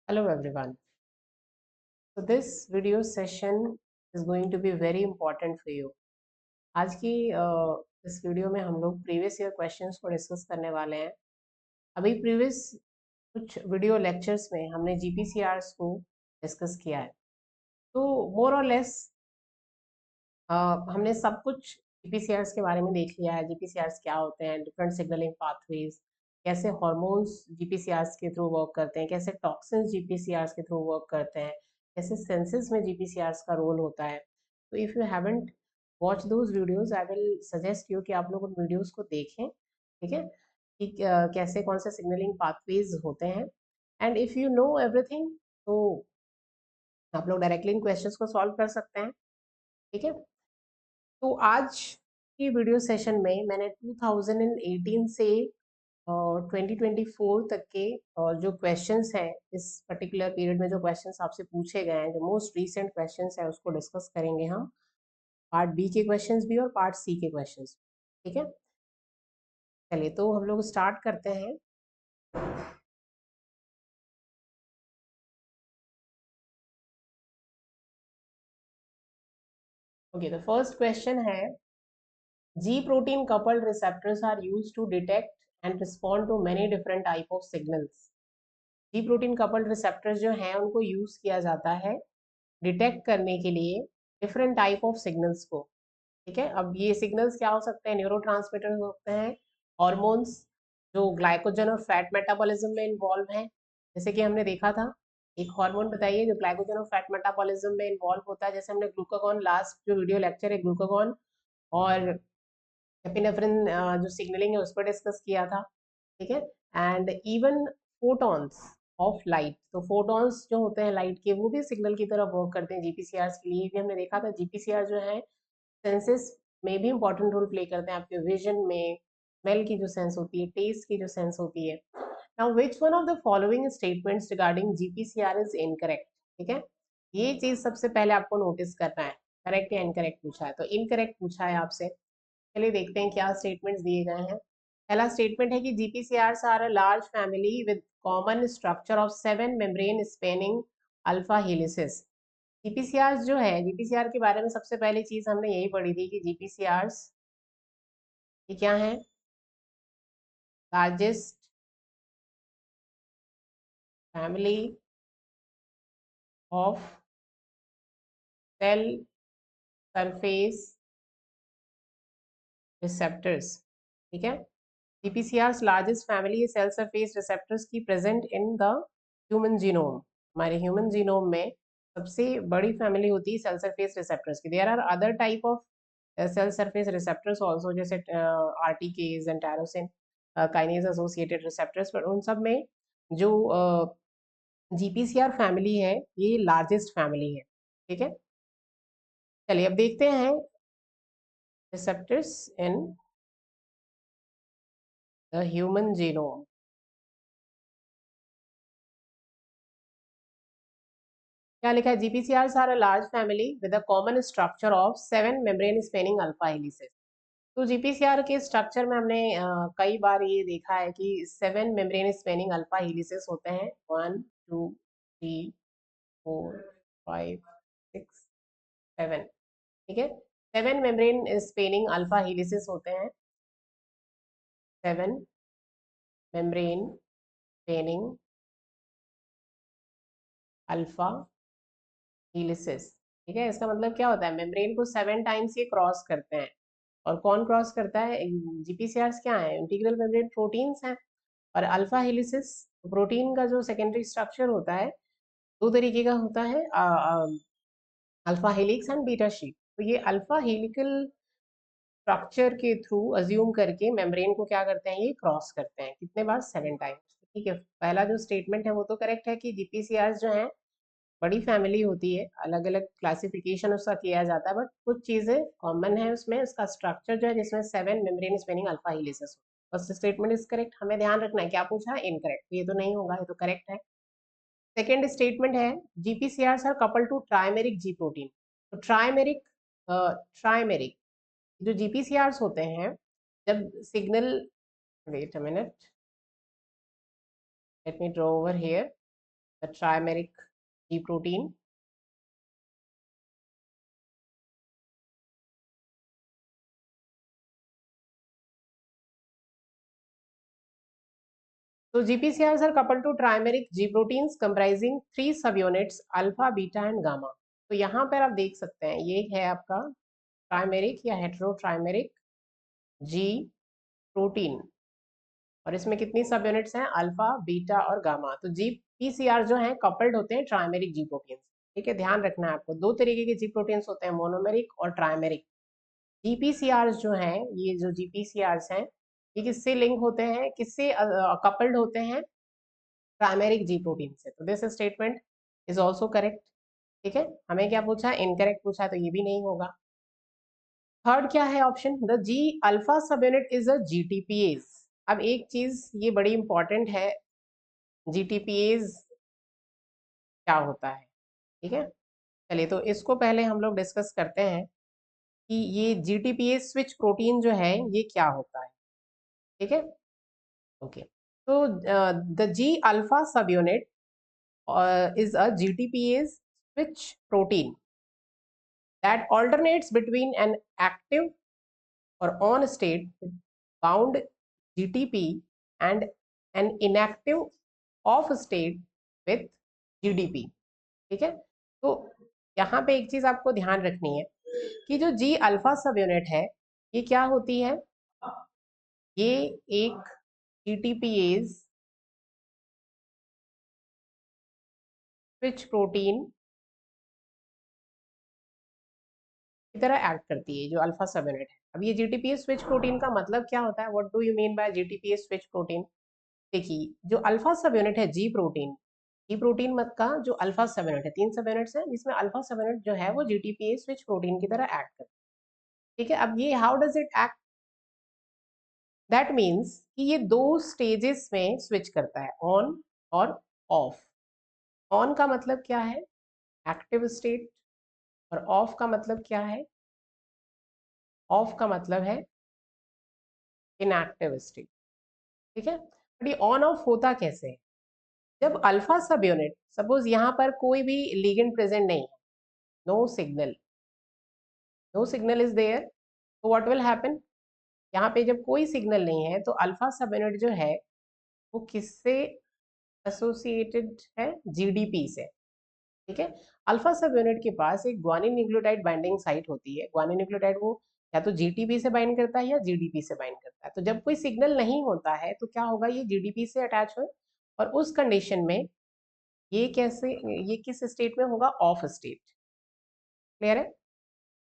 Hello everyone. So this video session is going to be very important for you. आज की इस video में हम लोग प्रीवियस ईयर क्वेश्चंस को डिस्कस करने वाले हैं। अभी प्रीवियस कुछ वीडियो लेक्चर्स में हमने GPCRs को डिस्कस किया है। तो मोर और लेस हमने सब कुछ GPCRs के बारे में देख लिया है। GPCRs क्या होते हैं, डिफरेंट सिग्नलिंग पाथवेज, कैसे हॉर्मोन्स GPCRs के थ्रू वर्क करते हैं, कैसे टॉक्सिन्स GPCRs के थ्रू वर्क करते हैं, कैसे सेंसेस में GPCRs का रोल होता है। तो if you haven't watch those videos, I will suggest you कि आप लोग उन वीडियोज को देखें, ठीक है, कि कैसे कौन से सिग्नलिंग पाथवेज होते हैं। And if you know everything तो आप लोग डायरेक्टली इन क्वेश्चंस को सॉल्व कर सकते हैं, ठीक है। तो आज की वीडियो सेशन में मैंने 2018 से 2024 तक के जो क्वेश्चंस हैं, इस पर्टिकुलर पीरियड में जो क्वेश्चंस आपसे पूछे गए हैं, जो मोस्ट रीसेंट क्वेश्चंस हैं, उसको डिस्कस करेंगे हम। पार्ट बी के क्वेश्चंस भी और पार्ट सी के क्वेश्चंस, ठीक है। चलिए तो हम लोग स्टार्ट करते हैं। ओके, द फर्स्ट क्वेश्चन है, G protein coupled receptors are used to detect and respond to many different type of signals. G protein coupled receptors जो हैं उनको यूज किया जाता है डिटेक्ट करने के लिए डिफरेंट टाइप ऑफ सिग्नल्स को, ठीक है। अब ये सिग्नल्स क्या हो सकते हैं? न्यूरोट्रांसमीटर हो सकते हैं, हॉर्मोन्स जो ग्लाइकोजन और फैट मेटाबॉलिज्म में इन्वॉल्व हैं, जैसे कि हमने देखा था। एक हार्मोन बताइए जो ग्लाइकोजन और फैट मेटाबॉलिज्म में इन्वॉल्व होता है, जैसे हमने ग्लूकागॉन, लास्ट जो वीडियो लेक्चर है ग्लूकागॉन और एपिनेफ्रिन जो सिग्नलिंग है उस पर डिस्कस किया था, ठीक है। And even photons of light, तो फोटॉन्स जो होते हैं लाइट के, वो भी सिग्नल की तरह वर्क करते हैं। जीपीसीआर के लिए भी हमने देखा था। जीपीसीआर जो है सेंसेस में भी इंपॉर्टेंट रोल प्ले करते हैं, आपके विजन में, स्मेल की जो सेंस होती है, टेस्ट की जो सेंस होती है। Now which one of the following statements regarding GPCR is incorrect, ठीक है। ये चीज सबसे पहले आपको नोटिस करना है, करेक्ट या इनकरेक्ट पूछा है। तो इनकरेक्ट पूछा है आपसे। चलिए देखते हैं क्या स्टेटमेंट्स दिए गए हैं। पहला स्टेटमेंट है कि GPCRs are a large family with common structure of 7 membrane spanning alpha helices. GPCRs जो है, जीपीसीआर के बारे में सबसे पहली चीज हमने यही पढ़ी थी कि जीपीसीआर्स ये क्या है? Largest family of cell surface receptors, ठीक है। जीपीसीआर्स लार्जेस्ट फैमिली है सेल सरफेस रिसेप्टर्स की, present in the human genome. हमारे ह्यूमन जीनोम में सबसे बड़ी फैमिली होती है सेल सरफेस रिसेप्टर्स की। There are other type of cell surface receptors also, जैसे RTKs and tyrosine kinase associated receptors, पर उन सब में जो जीपीसीआर फैमिली है ये लार्जेस्ट फैमिली है, ठीक है। चलिए अब देखते हैं receptors in the human genome. क्या लिखा है? GPCRs are a large family with a common structure of 7 membrane spanning alpha helices. तो जीपीसीआर के स्ट्रक्चर में हमने कई बार ये देखा है कि 7 मेम्ब्रेन स्पेनिंग अल्फा हेलिसेस होते हैं। 1 2 3 4 5 6 7, ठीक है। 7 मेम्ब्रेन स्पेनिंग अल्फा हेलिसेस होते हैं। 7 मेम्ब्रेन स्पेनिंग अल्फा हेलिसेस, ठीक है। इसका मतलब क्या होता है? मेम्ब्रेन को 7 टाइम्स ये क्रॉस करते हैं। और कौन क्रॉस करता है? जीपीसीआर्स क्या है? इंटीग्रल मेम्ब्रेन प्रोटीन्स हैं। और अल्फा हेलिसिस प्रोटीन का जो सेकेंडरी स्ट्रक्चर होता है, दो तरीके का होता है, alpha helix and beta sheet. तो ये अल्फा हेलिकल स्ट्रक्चर के थ्रू अज्यूम करके मेम्ब्रेन को क्या करते हैं? ये क्रॉस करते हैं। कितने बार? 7 टाइम्स, ठीक है। पहला जो स्टेटमेंट है वो तो करेक्ट है कि जीपीसीआर्स जो है बड़ी फैमिली होती है, अलग अलग क्लासिफिकेशन उसका किया जाता है, बट कुछ चीजें कॉमन है उसमें। उसका स्ट्रक्चर जो है जिसमें 7 membrane spanning alpha helices. First statement is correct. हमें ध्यान रखना है क्या पूछा है? इनकरेक्ट। ये तो नहीं होगा, ये तो करेक्ट है। सेकेंड स्टेटमेंट है GPCR are couple to trimeric G protein. तो ट्राइमेरिक जो जीपीसीआर्स होते हैं, जब signal, wait a minute, let me draw over here the trimeric G protein. So GPCRs are coupled to trimeric G proteins comprising 3 subunits alpha, beta and gamma. तो यहाँ पर आप देख सकते हैं ये है आपका ट्राइमेरिक या हेटेरोट्राइमेरिक जी प्रोटीन और इसमें कितनी सब यूनिट्स हैं अल्फा बीटा और गामा। तो जीपीसीआर जो है कपल्ड होते हैं ट्राइमेरिक जी प्रोटीन। ठीक है, ध्यान रखना है आपको, दो तरीके के जी प्रोटीन्स होते हैं, मोनोमेरिक और ट्राइमेरिक। जीपीसीआर जो हैं, ये जो जीपीसीआर हैं ये किससे लिंक होते हैं, किससे कपल्ड होते हैं, प्राइमेरिक जी प्रोटीन से। तो this statement is also correct. ठीक है, हमें क्या पूछा, इनकरेक्ट पूछा है, तो ये भी नहीं होगा। थर्ड क्या है ऑप्शन, द जी अल्फा सब यूनिट इज अ जीटीपीएज। अब एक चीज ये बड़ी इंपॉर्टेंट है, जीटीपीएज क्या होता है। ठीक है, चलिए तो इसको पहले हम लोग डिस्कस करते हैं कि ये जीटीपीएज स्विच प्रोटीन जो है ये क्या होता है। ठीक है, ओके। तो द जी अल्फा सब unit is a GTPase switch protein that alternates between an active or on state bound GTP and an inactive off state with GDP। ठीक है, तो यहाँ पे एक चीज आपको ध्यान रखनी है कि जो जी अल्फा सब यूनिट है ये क्या होती है, ये एक GTPase स्विच प्रोटीन की तरह एक्ट करती है, जो अल्फा सब यूनिट है। अब ये जीटीपीएस स्विच प्रोटीन का मतलब क्या होता है, what do you mean by GTPase switch protein. देखिए, जो अल्फा सब यूनिट है जी प्रोटीन मत का जो अल्फा सब यूनिट है, 3 सब यूनिट्स हैं जिसमें अल्फा सब यूनिट जो है वो जीटीपीएस स्विच प्रोटीन की तरह एक्ट करता है। ठीक है, अब ये how does it act, that means कि ये दो स्टेजेस में स्विच करता है, ऑन और ऑफ। ऑन का मतलब क्या है, एक्टिव स्टेट, और ऑफ का मतलब क्या है, ऑफ का मतलब है इनएक्टिव स्टेट। ठीक है, बट ये ऑन ऑफ होता कैसे है, जब अल्फा सब यूनिट, सपोज यहाँ पर कोई भी लिगेंड प्रेजेंट नहीं है, no signal, no signal is there, तो व्हाट विल हैपन, यहाँ पे जब कोई सिग्नल नहीं है तो अल्फा सब यूनिट जो है वो किससे एसोसिएटेड है, जीडीपी से। ठीक है, अल्फा सब यूनिट के पास एक ग्वानिन न्यूक्लियोटाइड बाइंडिंग साइट होती है, ग्वानिन न्यूक्लियोटाइड वो या तो जीटीपी से बाइंड करता है या जीडीपी से बाइंड करता है। तो जब कोई सिग्नल नहीं होता है तो क्या होगा, ये जीडीपी से अटैच हो, और उस कंडीशन में ये कैसे, ये किस स्टेट में होगा, ऑफ स्टेट। क्लियर है,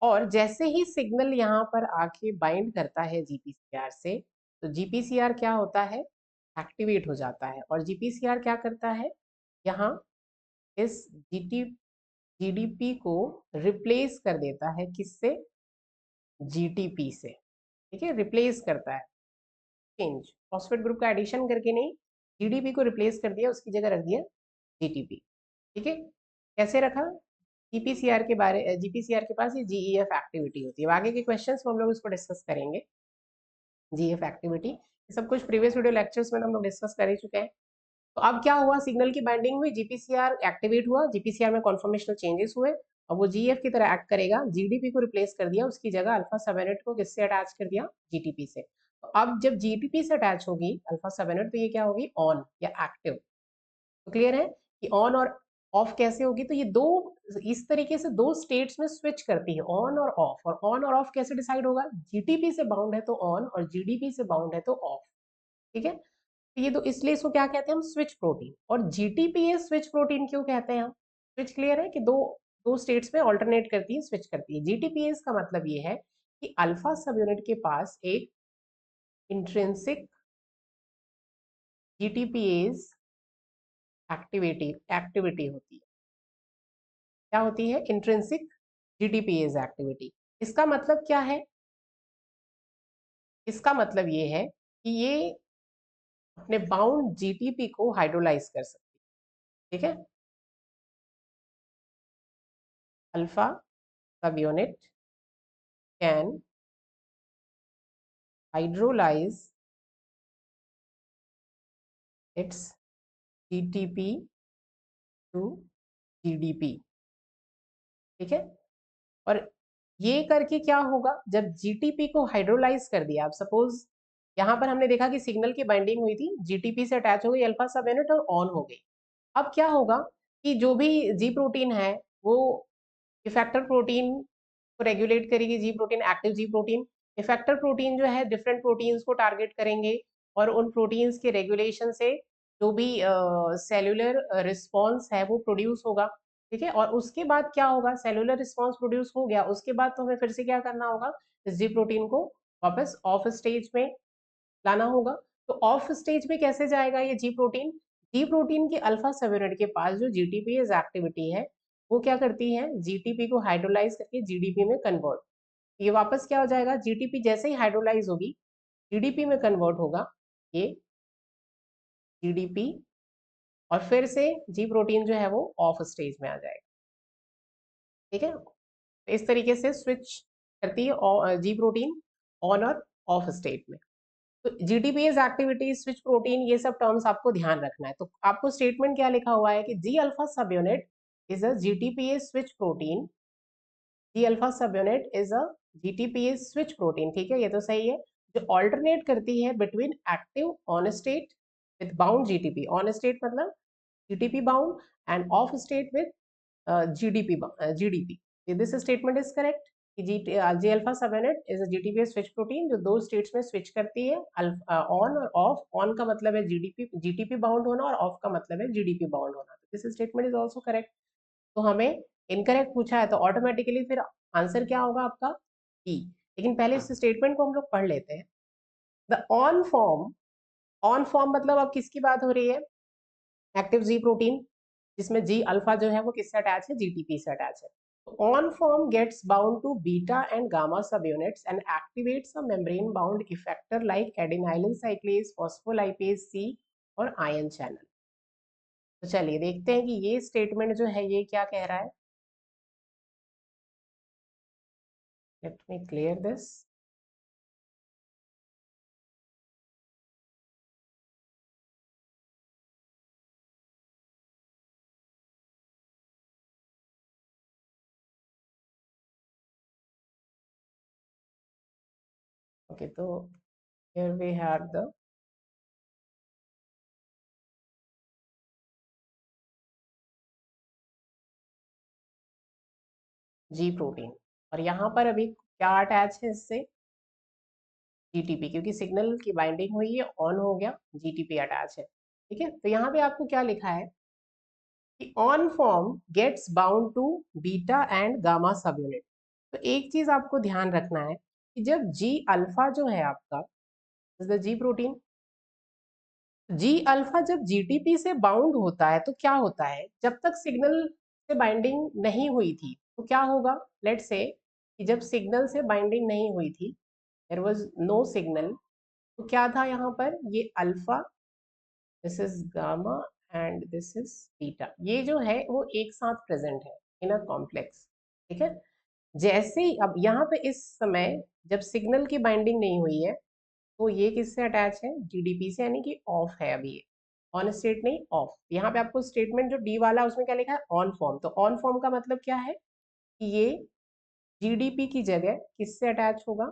और जैसे ही सिग्नल यहाँ पर आके बाइंड करता है जीपीसीआर से, तो जीपीसीआर क्या होता है, एक्टिवेट हो जाता है, और जीपीसीआर क्या करता है, यहाँ इस जीडीपी को रिप्लेस कर देता है, किससे, जीटीपी से। ठीक है, रिप्लेस करता है, चेंज, फॉस्फेट ग्रुप का एडिशन करके नहीं, जीडीपी को रिप्लेस कर दिया, उसकी जगह रख दिया जीटीपी। ठीक है, कैसे रखा, जीपीसीआर के पास ये जीईएफ एक्टिविटी होती है। आगे के क्वेश्चंस में हम लोग इसको डिस्कस करेंगे, जीईएफ एक्टिविटी, सब कुछ प्रीवियस वीडियो लेक्चर्स में हम लोग डिस्कस कर ही चुके हैं। तो अब क्या हुआ, सिग्नल की बाइंडिंग हुई, जीपीसीआर एक्टिवेट हुआ, जीपीसीआर में कॉन्फॉर्मेशनल चेंजेस हुए, और वो जीएफ की तरह एक्ट करेगा, जीडीपी को रिप्लेस कर दिया, उसकी जगह अल्फा सब यूनिट को किससे अटैच कर दिया, जीटीपी से। तो अब जब जीटीपी से अटैच होगी अल्फा सब यूनिट, तो ये क्या होगी, ऑन या एक्टिव। तो क्लियर है कि ऑन और ऑफ कैसे होगी, तो ये दो इस तरीके से दो स्टेट्स में स्विच करती है, ऑन और ऑफ। और ऑन और ऑफ कैसे डिसाइड होगा, जीटीपी से बाउंड है तो ऑन, और जीडीपी से बाउंड है तो ऑफ। ठीक है, तो ये तो इसलिए इसको क्या कहते हैं हम, स्विच प्रोटीन। और जीटीपीएस स्विच प्रोटीन क्यों कहते हैं हम, स्विच क्लियर है कि दो दो स्टेट्स में ऑल्टरनेट करती है, स्विच करती है। जीटीपीएस का मतलब ये है कि अल्फा सब यूनिट के पास एक इंट्रिंसिक जीटीपीएस एक्टिविटी होती है। क्या होती है, इंट्रिंसिक जीटीपीएस एक्टिविटी। इसका मतलब क्या है, इसका मतलब ये है कि ये अपने बाउंड जीटीपी को हाइड्रोलाइज कर सकती है। ठीक है, अल्फा सब unit can hydrolyze its GTP to GDP, ठीक है। और ये करके क्या होगा, जब जीटीपी को हाइड्रोलाइज कर दिया, आप सपोज यहाँ पर हमने देखा कि सिग्नल की बाइंडिंग हुई थी, जीटीपी से अटैच हो गई अल्फा सब यूनिट और ऑन हो गई। अब क्या होगा कि जो भी जी प्रोटीन है वो इफेक्टर प्रोटीन को रेगुलेट करेगी, जी प्रोटीन, एक्टिव जी प्रोटीन। इफेक्टर प्रोटीन जो है डिफरेंट प्रोटीन्स को टारगेट करेंगे और उन प्रोटीन्स के रेगुलेशन से जो भी सेलुलर रिस्पॉन्स है वो प्रोड्यूस होगा, ठीक है। और उसके बाद क्या होगा, सेलुलर रिस्पॉन्स प्रोड्यूस हो गया, उसके बाद तो हमें फिर से क्या करना होगा, इस जी प्रोटीन को वापस ऑफ स्टेज में लाना होगा। तो ऑफ स्टेज में कैसे जाएगा ये जी प्रोटीन, जी प्रोटीन के अल्फा सब यूनिट के पास जो जीटीपीएस एक्टिविटी है वो क्या करती है, जीटीपी को हाइड्रोलाइज करके जीडीपी में कन्वर्ट। ये वापस क्या हो जाएगा, जीटीपी जैसे ही हाइड्रोलाइज होगी जीडीपी में कन्वर्ट होगा ये जीडीपी, और फिर से जी प्रोटीन जो है वो ऑफ स्टेज में आ जाएगा, ठीक है। इस तरीके से स्विच करती है जी प्रोटीन ऑन और ऑफ स्टेट में। तो जीटीपीएस एक्टिविटी, स्विच प्रोटीन, ये सब टर्म्स आपको ध्यान रखना है। तो आपको स्टेटमेंट क्या लिखा हुआ है कि जी अल्फा सब unit is a GTPase switch protein, G alpha सब unit is a GTPase switch protein, ठीक है, ये तो सही है, जो ऑल्टरनेट करती है between active on state with bound GTP, on state मतलब GTP bound, and off state with GDP. This statement is correct. G alpha सब unit is a GTPase switch protein जो दो स्टेट्स में स्विच करती है, on और of. On का मतलब है जीटीपी बाउंड होना और ऑफ का मतलब है जीडीपी बाउंड होना। This statement is also correct. तो हमें इनकरेक्ट पूछा है तो ऑटोमेटिकली फिर आंसर क्या होगा आपका, ई। लेकिन पहले इस स्टेटमेंट को हम लोग पढ़ लेते हैं। The on form, on form मतलब अब किसकी बात हो रही है, एक्टिव जी प्रोटीन, जिसमें जी अल्फा जो है वो किससे अटैच है, जीटीपी से अटैच है। On form gets bound to beta and gamma सब units and activates a membrane bound effector like adenylyl cyclase, phospholipase C और आयन चैनल। तो चलिए देखते हैं कि ये स्टेटमेंट जो है ये क्या कह रहा है। Late me clear this. Okay, तो here we have the ji protein, और यहाँ पर अभी क्या अटैच है इससे, जीटीपी, क्योंकि सिग्नल की बाइंडिंग हुई है, ऑन हो गया, जीटीपी अटैच है, ठीक है। तो यहाँ पे आपको क्या लिखा है कि on form gets bound to beta and gamma subunit. तो एक चीज आपको ध्यान रखना है कि जब जी अल्फा जो है आपका, जी प्रोटीन, जी अल्फा जब जीटीपी से बाउंड होता है तो क्या होता है, जब तक सिग्नल से बाइंडिंग नहीं हुई थी तो क्या होगा, लेट्स से कि जब सिग्नल से बाइंडिंग नहीं हुई थी, देयर वाज नो सिग्नल, तो क्या था यहाँ पर, ये alpha, this is gamma and this is beta, ये जो है वो एक साथ प्रेजेंट है इन अ कॉम्प्लेक्स, ठीक है। जैसे ही अब यहाँ पे इस समय जब सिग्नल की बाइंडिंग नहीं हुई है तो ये किससे अटैच है, जीडीपी से, यानी कि ऑफ है अभी ये, ऑन स्टेट नहीं, ऑफ। यहाँ पे आपको स्टेटमेंट जो डी वाला उसमें क्या लिखा है, ऑन फॉर्म। तो ऑन फॉर्म का मतलब क्या है कि ये जीडीपी की जगह किससे अटैच होगा,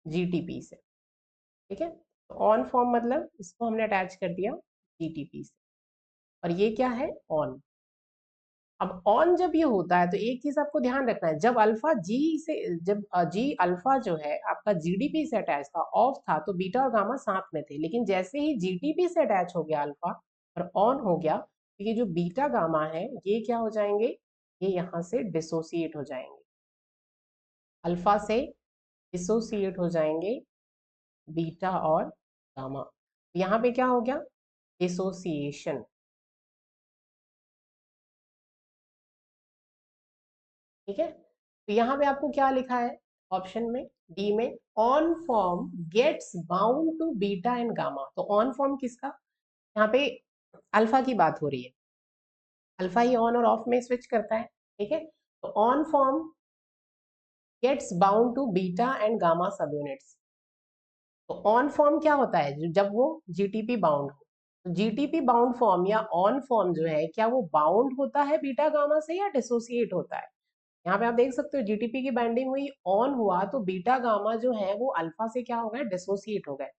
जीटीपी से, ठीक है। तो ऑन फॉर्म मतलब इसको हमने अटैच कर दिया जीटीपी से, और ये क्या है, ऑन। अब ऑन जब ये होता है तो एक चीज आपको ध्यान रखना है, जब अल्फा जी से, जब जी अल्फा जो है आपका जीडीपी से अटैच था, ऑफ था, तो बीटा और गामा साथ में थे, लेकिन जैसे ही जीटीपी से अटैच हो गया अल्फा और ऑन हो गया, तो ये जो बीटा गामा है ये क्या हो जाएंगे, ये यहाँ से डिसोसिएट हो जाएंगे, अल्फा से डिसोसिएट हो जाएंगे बीटा और गामा। यहाँ पे क्या हो गया, डिसोसिएशन, ठीक है। तो यहाँ पे आपको क्या लिखा है ऑप्शन में, डी में, on form gets bound to beta and gamma. तो ऑन फॉर्म किसका, यहाँ पे अल्फा की बात हो रही है, अल्फा ही ऑन और ऑफ में स्विच करता है, ठीक है। तो on form gets bound to beta and gamma सब यूनिट्स। तो ऑन फॉर्म क्या होता है, जब वो जीटीपी बाउंड हो, जीटीपी बाउंड फॉर्म या ऑन फॉर्म जो है, क्या वो बाउंड होता है बीटा गामा से या डिसोसिएट होता है? यहाँ पे आप देख सकते हो जीटीपी की बाइंडिंग हुई, ऑन हुआ, तो बीटा गामा जो है वो अल्फा से क्या हो गया, डिसोसिएट हो गए।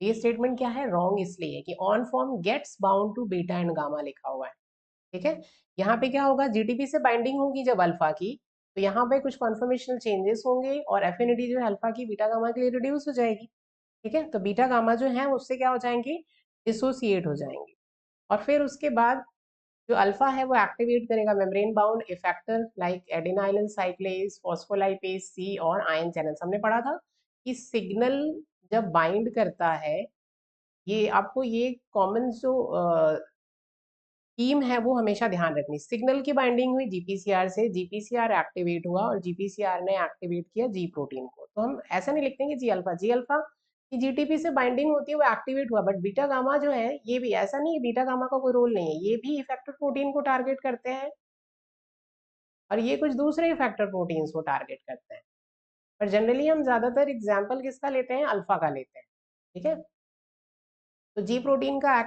ये स्टेटमेंट क्या है, रॉन्ग इसलिए कि on form gets bound to beta and gamma लिखा हुआ है। ठीक है, यहाँ पे क्या होगा, जीटीपी से बाइंडिंग होगी जब अल्फा की, तो यहाँ पे कुछ कॉन्फर्मेशनल चेंजेस होंगे और एफिनिटी जो है अल्फा की बीटा गामा के लिए रिड्यूस हो जाएगी। ठीक है, तो बीटा गामा जो है उससे क्या हो जाएंगे, डिसोसिएट हो जाएंगे। और फिर उसके बाद जो अल्फा है वो एक्टिवेट करेगा membrane bound effector like adenylyl cyclase, phospholipase C और आयन चैनल्स। हमने पढ़ा था कि सिग्नल जब बाइंड करता है, ये आपको ये कॉमन जो थीम है वो हमेशा ध्यान रखनी। सिग्नल की बाइंडिंग हुई जीपीसीआर से, जीपीसीआर एक्टिवेट हुआ और जीपीसीआर ने एक्टिवेट किया जी प्रोटीन को। तो हम ऐसा नहीं लिखते कि जी अल्फा की जीटीपी से बाइंडिंग होती है वो एक्टिवेट हुआ, बट बीटा गामा जो है ये भी ऐसा नहीं है, बीटा गामा का कोई रोल नहीं है, ये भी इफेक्टर प्रोटीन को टारगेट करते हैं और ये कुछ दूसरे इफेक्टर प्रोटीन्स को टारगेट करते हैं। पर जनरली हम ज्यादातर एग्जाम्पल किसका लेते हैं, अल्फा का लेते हैं। ठीक है, तो जी प्रोटीन का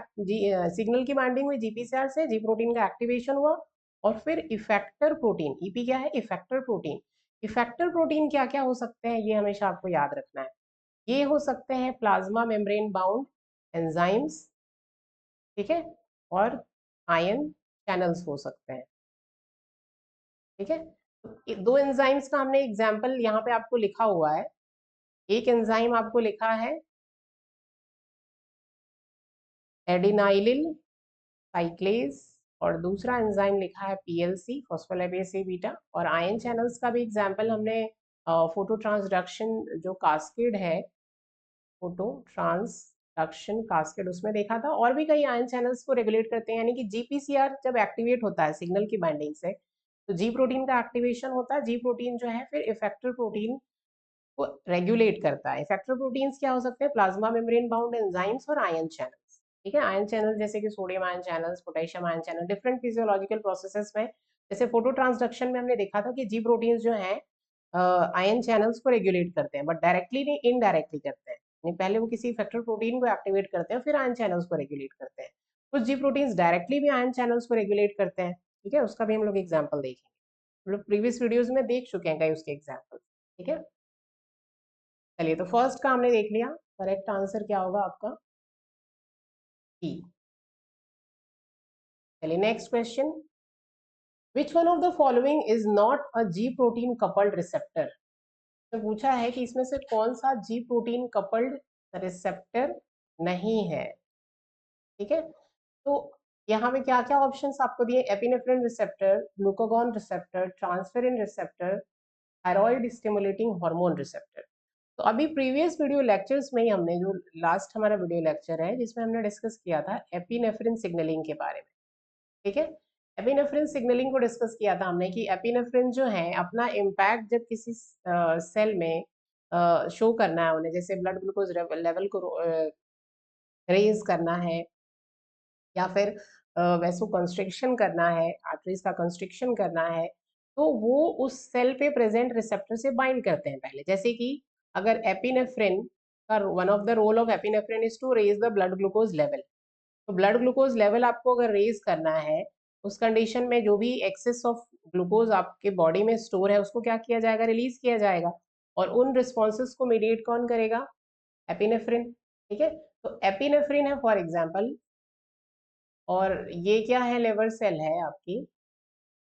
सिग्नल की बाइंडिंग हुई जीपीसीआर से, जी प्रोटीन का एक्टिवेशन हुआ और फिर इफेक्टर प्रोटीन, ईपी क्या है, इफेक्टर प्रोटीन। इफेक्टर प्रोटीन क्या क्या हो सकते हैं ये हमेशा आपको याद रखना है। ये हो सकते हैं प्लाज्मा मेम्ब्रेन बाउंड एंजाइम्स, ठीक है, और आयन चैनल्स हो सकते हैं। ठीक है, तो दो एंजाइम्स का हमने एग्जाम्पल यहाँ पे आपको लिखा हुआ है। एक एंजाइम आपको लिखा है एडिनाइलिल साइक्लेज और दूसरा एंजाइम लिखा है पीएलसी, फॉस्फोलाइपेज ए बीटा। और आयन चैनल्स का भी एग्जांपल हमने फोटो ट्रांसडक्शन जो कास्केड है, फोटो ट्रांसडक्शन कास्केड, उसमें देखा था। और भी कई आयन चैनल्स को रेगुलेट करते हैं, यानी कि जीपीसीआर जब एक्टिवेट होता है सिग्नल की बाइंडिंग से, तो जी प्रोटीन का एक्टिवेशन होता है। जी प्रोटीन जो है फिर इफेक्टर प्रोटीन को रेगुलेट करता है। इफेक्टर प्रोटीन्स क्या हो सकते हैं, प्लाज्मा मेम्ब्रेन बाउंड एंजाइम्स और आयन चैनल्स। ठीक है, आयन चैनल जैसे कि sodium ion channels, potassium ion channel, different physiological processes में, जैसे फोटो ट्रांसडक्शन में हमने देखा था कि जी प्रोटीन्स जो हैं आयन चैनल्स को रेगुलेट करते हैं, बट डायरेक्टली नहीं, इनडायरेक्टली करते हैं। यानी पहले वो किसी इफेक्टर प्रोटीन को एक्टिवेट करते हैं फिर आयन चैनल्स को रेगुलेट करते हैं। कुछ जी प्रोटीन्स डायरेक्टली भी आयन चैनल्स को रेगुलेट करते हैं। ठीक है, उसका भी हम लोग एग्जाम्पल देखेंगे, हम लोग प्रीवियस वीडियोज में देख चुके हैं कई उसके एग्जाम्पल। ठीक है, चलिए, तो फर्स्ट का हमने देख लिया, करेक्ट आंसर क्या होगा आपका, ई। चलिए next question, which one of the following is not a ji protein coupled receptor. तो पूछा है कि इसमें से कौन सा जी प्रोटीन कपल्ड रिसेप्टर नहीं है। ठीक है, तो यहाँ पे क्या क्या ऑप्शंस आपको दिए, epinephrine receptor, glucagon receptor, transferrin receptor, thyroid stimulating hormone receptor. तो अभी प्रीवियस वीडियो लेक्चर्स में ही हमने, जो लास्ट हमारा वीडियो लेक्चर है जिसमें हमने डिस्कस किया था एपिनेफ्रिन सिग्नलिंग के बारे में। ठीक है, एपिनेफ्रिन सिग्नलिंग को डिस्कस किया था हमने कि एपिनेफ्रिन जो है अपना इम्पैक्ट जब किसी सेल में शो करना है उन्हें, जैसे ब्लड ग्लूकोज लेवल को रेज करना है या फिर वैसो कंस्ट्रिक्शन करना है, आर्टरीज का कंस्ट्रिक्शन करना है, तो वो उस सेल पे प्रेजेंट रिसेप्टर से बाइंड करते हैं पहले। जैसे कि अगर एपिनेफ्रिन का, one of the role of epinephrine is to raise the blood glucose level, तो ब्लड ग्लूकोज लेवल आपको अगर रेज करना है, उस कंडीशन में जो भी एक्सेस ऑफ ग्लूकोज आपके बॉडी में स्टोर है उसको क्या किया जाएगा, रिलीज किया जाएगा। और उन रिस्पॉन्सेज को मीडिएट कौन करेगा, एपिनेफ्रिन। ठीक है, तो एपिनेफ्रिन है फॉर एग्जाम्पल, और ये क्या है, लिवर सेल है आपकी।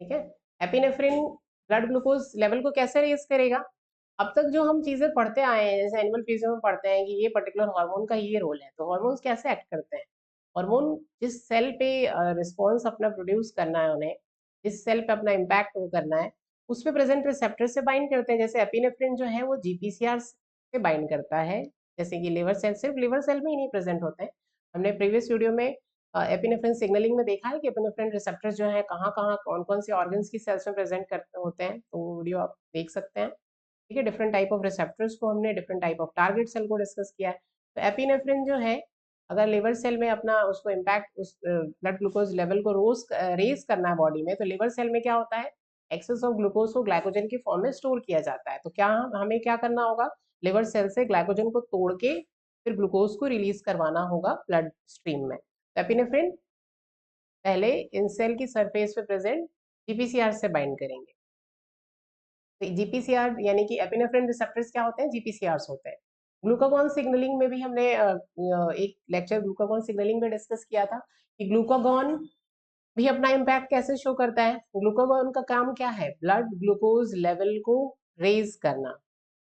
ठीक है, एपिनेफ्रिन ब्लड ग्लूकोज लेवल को कैसे रेज करेगा। अब तक जो हम चीजें पढ़ते आए हैं, जैसे एनिमल फिजियो में पढ़ते हैं कि ये पर्टिकुलर हार्मोन का ये रोल है, तो हार्मोन्स कैसे एक्ट करते हैं, हार्मोन जिस सेल पे रिस्पॉन्स अपना प्रोड्यूस करना है उन्हें, जिस सेल पे अपना इम्पैक्ट करना है, उस पे प्रेजेंट रिसेप्टर से बाइंड करते हैं। जैसे एपिनेफ्रिन जो है वो जीपीसीआर से बाइंड करता है, जैसे कि लिवर सेल, सिर्फ लिवर सेल में ही नहीं प्रेजेंट होते हैं। हमने प्रीवियस वीडियो में एपिनेफ्रिन सिग्नलिंग में देखा है कि एपिनेफ्रिन रिसेप्टर्स जो है कहाँ कहाँ कौन कौन से ऑर्गन्स की सेल्स में प्रेजेंट करते होते हैं, तो वो वीडियो आप देख सकते हैं। ठीक है, डिफरेंट टाइप ऑफ रिसेप्टर्स को हमने, different type of target cell को डिस्कस किया है। तो एपिनेफ्रिन जो है अगर लिवर सेल में अपना उसको इम्पैक्ट, उस ब्लड ग्लूकोज लेवल को रेज करना है बॉडी में, तो लिवर सेल में क्या होता है, एक्सेस ऑफ ग्लूकोज को ग्लाइकोजन की फॉर्म में स्टोर किया जाता है। तो क्या हमें क्या करना होगा, लिवर सेल से ग्लाइकोजन को तोड़ के फिर ग्लूकोज को रिलीज करवाना होगा ब्लड स्ट्रीम में। एपिनेफ्रिन पहले इन सेल की सरफेस पे प्रेजेंट जीपीसीआर से बाइंड करेंगे। तो जीपीसीआर यानी कि एपिनेफ्रिन रिसेप्टर्स क्या होते हैं, जीपीसीआरस होते हैं। ग्लूकागॉन सिग्नलिंग में भी हमने एक लेक्चर ग्लूकागॉन सिग्नलिंग में डिस्कस किया था कि ग्लूकागॉन भी अपना इम्पैक्ट कैसे शो करता है। ग्लूकागॉन का काम क्या है, ब्लड ग्लूकोज लेवल को रेज करना।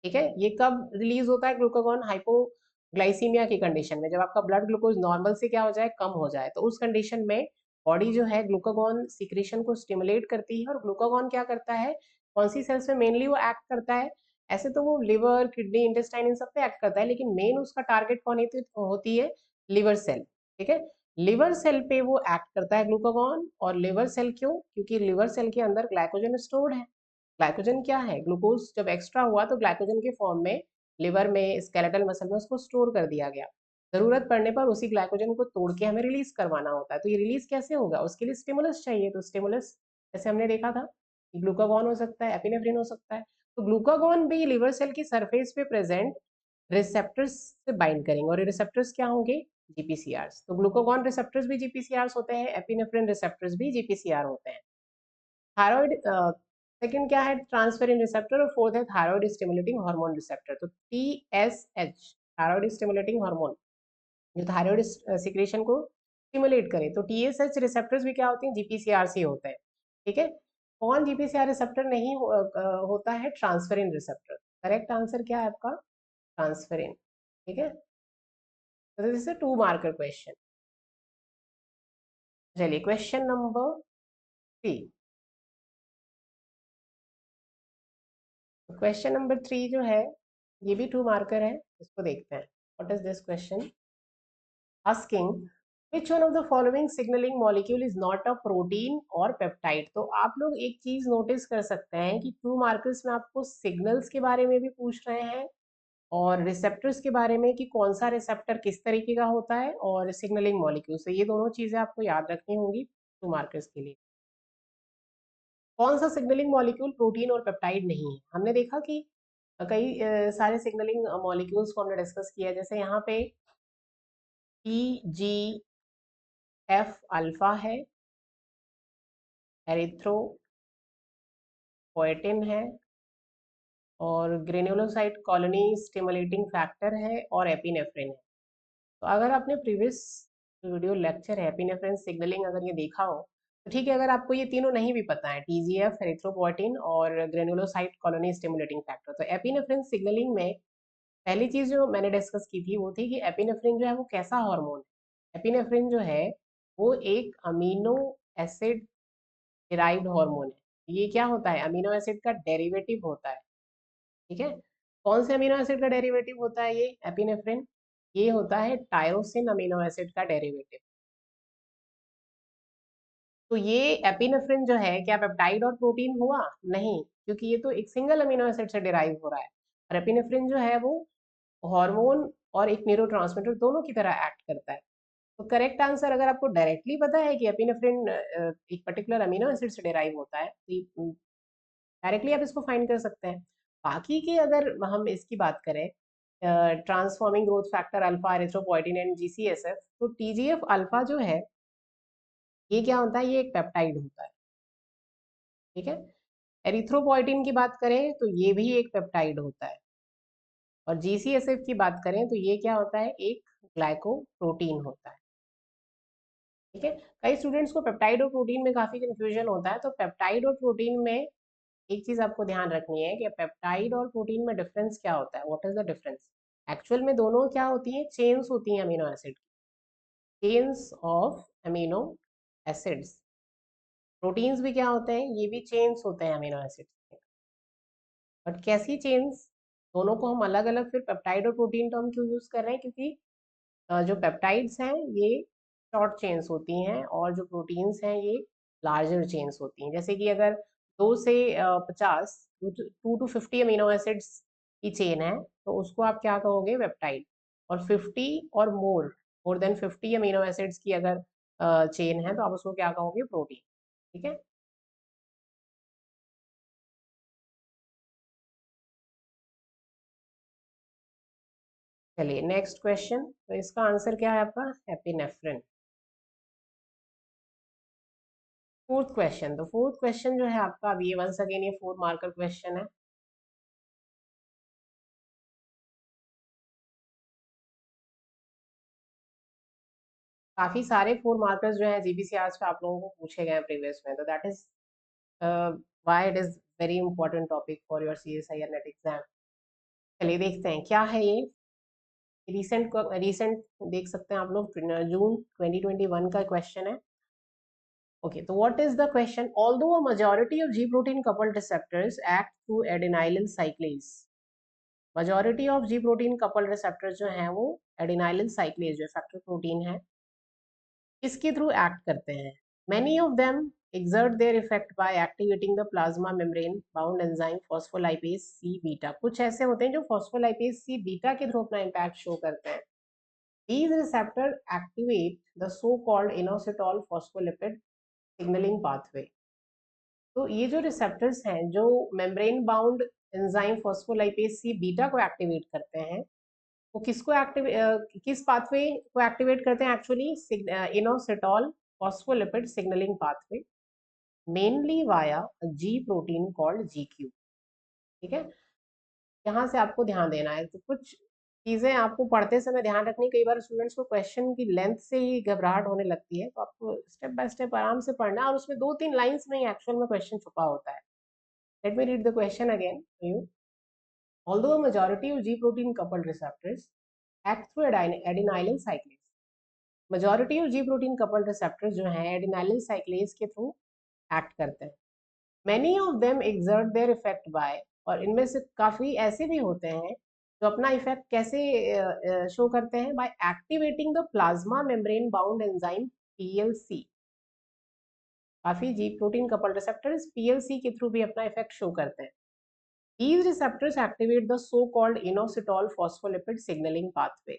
ठीक है, ये कब रिलीज होता है ग्लूकागॉन, हाइपोग्लाइसीमिया की कंडीशन में, जब आपका ब्लड ग्लूकोज नॉर्मल से क्या हो जाए, कम हो जाए, तो उस कंडीशन में बॉडी जो है ग्लूकागॉन सिक्रेशन को स्टिमुलेट करती है। और ग्लूकागॉन क्या करता है, कौन सी सेल्स में मेनली वो एक्ट करता है, ऐसे तो वो लिवर किडनी इंटेस्टाइन इन सब पे एक्ट करता है, लेकिन मेन उसका टारगेट कौन होती है, लिवर सेल। ठीक है, लिवर सेल पे वो एक्ट करता है ग्लूकागॉन। और लिवर सेल क्यों, क्योंकि लिवर सेल के अंदर ग्लाइकोजन स्टोर्ड है। ग्लाइकोजन क्या है, ग्लूकोज जब एक्स्ट्रा हुआ तो ग्लाइकोजन के फॉर्म में लिवर में स्केलेटल मसल में उसको स्टोर कर दिया गया। जरूरत पड़ने पर उसी ग्लाइकोजन को तोड़ के हमें रिलीज करवाना होता है। तो ये रिलीज कैसे होगा, उसके लिए स्टिमुलस चाहिए। तो स्टिमुलस जैसे हमने देखा था कि ग्लूकागॉन हो सकता है, एपिनेफ्रिन हो सकता है। तो ग्लूकागॉन भी लिवर सेल की सरफेस पे प्रेजेंट रिसेप्टर्स से बाइंड करेंगे, और ये रिसेप्टर्स क्या होंगे, जीपीसीआरस। तो ग्लूकागॉन रिसेप्टर्स भी जीपीसीआरस होते हैं, एपिनेफ्रिन रिसेप्टर्स भी जीपीसीआर होते हैं। थायराइड सेकंड क्या है, ट्रांसफेरिन रिसेप्टर, और फोर्थ है थायराइड स्टिमुलेटिंग हार्मोन रिसेप्टर। तो टीएसएच थायराइड स्टिमुलेटिंग हार्मोन, जो थायराइड सिक्रेशन को स्टिमुलेट करे। तो टीएसएच रिसेप्टर्स भी क्या होती हैं, जीपीसीआर से होते हैं। ठीक है, कौन जीपीसीआर रिसेप्टर नहीं होता है, ट्रांसफेरिन रिसेप्टर। करेक्ट आंसर क्या है आपका, ट्रांसफेरिन। ठीक है, तो दिस इज 2 मार्कर क्वेश्चन। चलिए क्वेश्चन नंबर 3। क्वेश्चन नंबर 3 जो है ये भी 2 मार्कर है, इसको देखते हैं। What is this question, asking which one of the following signaling molecule is not a protein or peptide। तो आप लोग एक चीज नोटिस कर सकते हैं कि 2 मार्कर्स में आपको सिग्नल्स के बारे में भी पूछ रहे हैं और रिसेप्टर्स के बारे में कि कौन सा रिसेप्टर किस तरीके का होता है, और सिग्नलिंग मॉलिक्यूल। तो ये दोनों चीजें आपको याद रखनी होंगी 2 मार्कर्स के लिए। कौन सा सिग्नलिंग मॉलिक्यूल प्रोटीन और पेप्टाइड नहीं है, हमने देखा कि कई सारे सिग्नलिंग मॉलिक्यूल्स को हमने डिस्कस किया। जैसे यहाँ पे TGF अल्फा है, एरिथ्रोपोएटिन है, और ग्रेन्युलोसाइट कॉलोनी स्टिमुलेटिंग फैक्टर है, और एपिनेफ्रिन है। तो अगर आपने प्रीवियस वीडियो लेक्चर है एपिनेफ्रिन सिग्नलिंग अगर ये देखा हो तो ठीक है। अगर आपको ये तीनों नहीं भी पता है, TGF, एरिथ्रोपोएटिन और ग्रेन्युलोसाइट कॉलोनी स्टिमुलेटिंग फैक्टर, तो एपिनेफ्रिन सिग्नलिंग में पहली चीज जो मैंने डिस्कस की थी वो थी कि एपिनेफ्रिन जो है वो कैसा हार्मोन है। एपिनेफ्रिन जो है वो एक अमीनो एसिड डिराइव्ड हार्मोन है। ये क्या होता है, अमीनो एसिड का डेरिवेटिव होता है। ठीक है, कौन से अमीनो एसिड का डेरिवेटिव होता है ये एपिनेफ्रिन, ये होता है टायरोसिन अमीनो एसिड का डेरिवेटिव। तो ये एपिनेफ्रिन जो है क्या पेप्टाइड और प्रोटीन हुआ, नहीं, क्योंकि ये तो एक सिंगल अमीनो एसिड से डिराइव हो रहा है। और एपिनेफ्रिन जो है वो हार्मोन और एक न्यूरोट्रांसमीटर दोनों की तरह एक्ट करता है। तो करेक्ट आंसर, अगर आपको डायरेक्टली पता है कि एपिनेफ्रिन एक पर्टिकुलर अमीनो एसिड से डिराइव होता है, तो डायरेक्टली आप इसको फाइंड कर सकते हैं। बाकी की अगर हम इसकी बात करें, transforming growth factor alpha, erythropoietin and GCSF, तो TGF अल्फा जो है ये क्या होता है, ये एक पेप्टाइड होता है। ठीक है, एरिथ्रोपोएटिन की बात करें तो ये भी एक पेप्टाइड होता है, और GCSF की बात करें तो ये क्या होता है, एक ग्लाइकोप्रोटीन होता है। ठीक है, कई स्टूडेंट्स को पेप्टाइड और प्रोटीन में काफी कंफ्यूजन होता है। तो पेप्टाइड और प्रोटीन में एक चीज आपको ध्यान रखनी है कि पेप्टाइड और प्रोटीन में डिफरेंस क्या होता है, what is the difference. Actual में दोनों क्या होती हैं, चेन्स होती हैं amino acid, chains of amino acids. Proteins भी क्या होते हैं, ये भी चेन्स होते हैं अमीनो एसिड्स के। बट कैसी चेन्स, दोनों को हम अलग अलग फिर पेप्टाइड और प्रोटीन टर्म क्यों यूज कर रहे हैं, क्योंकि जो पेप्टाइड्स हैं ये शॉर्ट चेन्स होती हैं, और जो प्रोटीन्स हैं ये लार्जर चेन्स होती हैं। जैसे कि अगर 2 से 50 2 to 50 अमीनो एसिड्स की चेन है तो उसको आप क्या कहोगे, पेप्टाइड। और 50 और मोर देन 50 अमीनो एसिड्स की अगर चेन है तो आप उसको क्या कहोगे, प्रोटीन। ठीक है, चलिए नेक्स्ट क्वेश्चन। तो इसका आंसर क्या है आपका, एपिनेफ्रिन। फोर्थ क्वेश्चन, तो फोर्थ क्वेश्चन जो है आपका, अब ये वंस अगेन ये 4 मार्कर क्वेश्चन है। काफी सारे 4 मार्कर्स जो है जीपीसीआरस पे आप लोगों को पूछे गए हैं प्रीवियस में, तो that is why it is very important topic for your CSIR net exam. चलिए देखते हैं क्या है ये। रीसेंट देख सकते हैं आप लोग, जून 2021 का क्वेश्चन है। Okay, so what is the question? Although a majority of G protein coupled receptors act through adenylyl cyclase, majority of G protein coupled receptors जो हैं वो adenylyl cyclase जो फैक्टर प्रोटीन है इसके थ्रू एक्ट करते हैं। Many of them exert their effect by activating the plasma membrane bound enzyme phospholipase C beta। कुछ ऐसे होते हैं जो phospholipase C beta के थ्रू अपना इम्पैक्ट शो करते हैं। These receptors activate the so-called inositol phospholipid signaling pathway। तो ये जो रिसेप्टर्स हैं जो membrane bound enzyme phospholipase C beta को एक्टिवेट करते हैं, वो किसको किस पाथवे को एक्टिवेट करते हैं actually? Inositol phospholipid signalling pathway, mainly via जी प्रोटीन कॉल्ड जीक्यू। ठीक है, यहाँ से आपको ध्यान देना है। तो कुछ चीजें आपको पढ़ते समय ध्यान रखनी, कई बार स्टूडेंट्स को क्वेश्चन की लेंथ से ही घबराहट होने लगती है, तो आपको स्टेप बाय स्टेप आराम से पढ़ना है, और उसमें 2-3 लाइंस में ही एक्चुअल में क्वेश्चन छुपा होता है। Let me read the question again for you. Although a majority of G protein coupled receptors act through adenylyl cyclase, majority of G protein coupled receptors जो हैं adenylyl cyclase के through act करते हैं। Many of them exert their effect by, और इनमें से काफी ऐसे भी होते हैं जो अपना इफेक्ट कैसे शो करते हैं? by activating the plasma membrane bound enzyme PLC। काफी जी प्रोटीन कपल्ड रिसेप्टर्स PLC के थ्रू भी अपना इफेक्ट शो करते हैं। These receptors activate the so-called inositol phospholipid signaling pathway।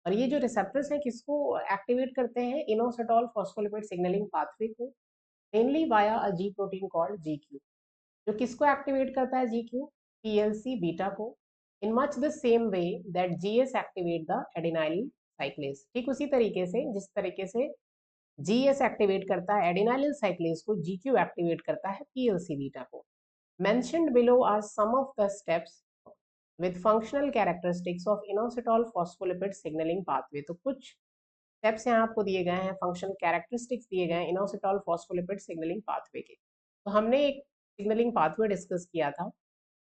और ये जो रिसेप्टर्स हैं किसको एक्टिवेट करते हैं? इनोसिटॉल फॉस्फोलिपिड सिग्नलिंग पाथवे को, मेनली वाया अ जी प्रोटीन कॉल्ड जीक्यू। जो किसको एक्टिवेट करता है? जीक्यू, पीएलसी बीटा को, in much the same way that GS activate the adenylyl साइक्लेज। ठीक उसी तरीके से जिस तरीके से जीएस एक्टिवेट करता है एडिनाइल साइक्लेज को, जीक्यू एक्टिवेट करता है पीएलसी बीटा को। Mentioned below are some of the steps with functional characteristics of inositol phospholipid signaling pathway। तो कुछ स्टेप्स यहाँ आपको दिए गए हैं, फंक्शनल कैरेक्टरिस्टिक्स दिए गए हैं इनोसिटॉल फॉस्फोलिपिड सिग्नलिंग पाथवे के। तो हमने एक सिग्नलिंग पाथवे डिस्कस किया था,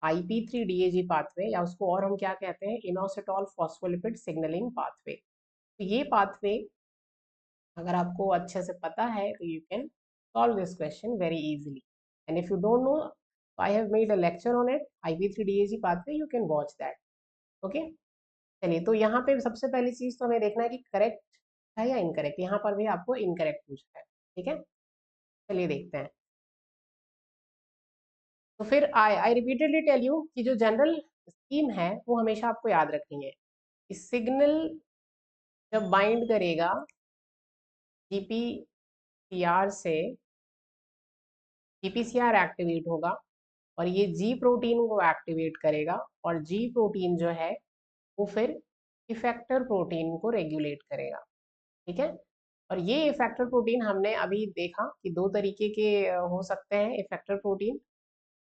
IP3DAG पाथवे, या उसको और हम क्या कहते हैं? Inositol phospholipid signalling pathway. तो ये पाथवे अगर आपको अच्छे से पता है तो you can solve this question very easily, and if you don't know, I have made a lecture on it, IP3DAG pathway, you can watch that. Okay, चलिए, तो यहाँ पे सबसे पहली चीज तो हमें देखना है कि करेक्ट है या इनकरेक्ट। यहाँ पर भी आपको इनकरेक्ट पूछा है। ठीक है, चलिए देखते हैं। तो फिर आई रिपीटेडली टेल यू कि जो जनरल स्कीम है वो हमेशा आपको याद रखनी है। इस सिग्नल जब बाइंड करेगा जीपीसीआर से, जीपीसीआर एक्टिवेट होगा और ये जी प्रोटीन को एक्टिवेट करेगा, और जी प्रोटीन जो है वो फिर इफेक्टर प्रोटीन को रेगुलेट करेगा। ठीक है, और ये इफेक्टर प्रोटीन हमने अभी देखा कि 2 तरीके के हो सकते हैं effector protein,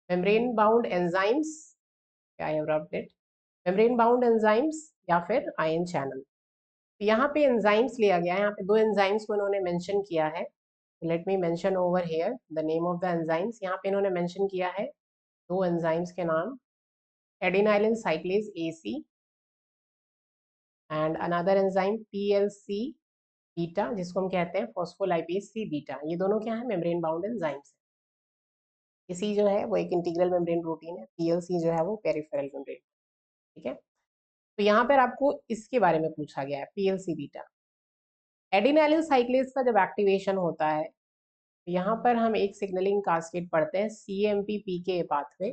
membrane bound enzymes, क्या है अपडेट, मेम्ब्रेन बाउंड एंजाइम्स या फिर आयन चैनल। तो यहाँ पे एंजाइम्स लिया गया है, यहाँ पे 2 एंजाइम्स को इन्होंने मेंशन किया है। Let me mention over here the name of the enzymes. यहाँ पे इन्होंने मेंशन किया है 2 एंजाइम्स के नाम, adenylyl cyclase AC and another enzyme PLC beta, जिसको हम कहते हैं फॉस्फोलाइपेज सी बीटा। ये दोनों क्या है? मेम्ब्रेन बाउंड एंजाइम्स है। सी जो है वो एक इंटीग्रल मेम्ब्रेन प्रोटीन है, PLC जो है वो पेरिफेरल मेम्ब्रेन। ठीक है, तो यहाँ पर आपको इसके बारे में पूछा गया है, PLC बीटा। एडिनाइलिन साइक्लेज का जब एक्टिवेशन होता है तो यहाँ पर हम एक सिग्नलिंग कास्केड पढ़ते हैं, CMP-PK पाथवे,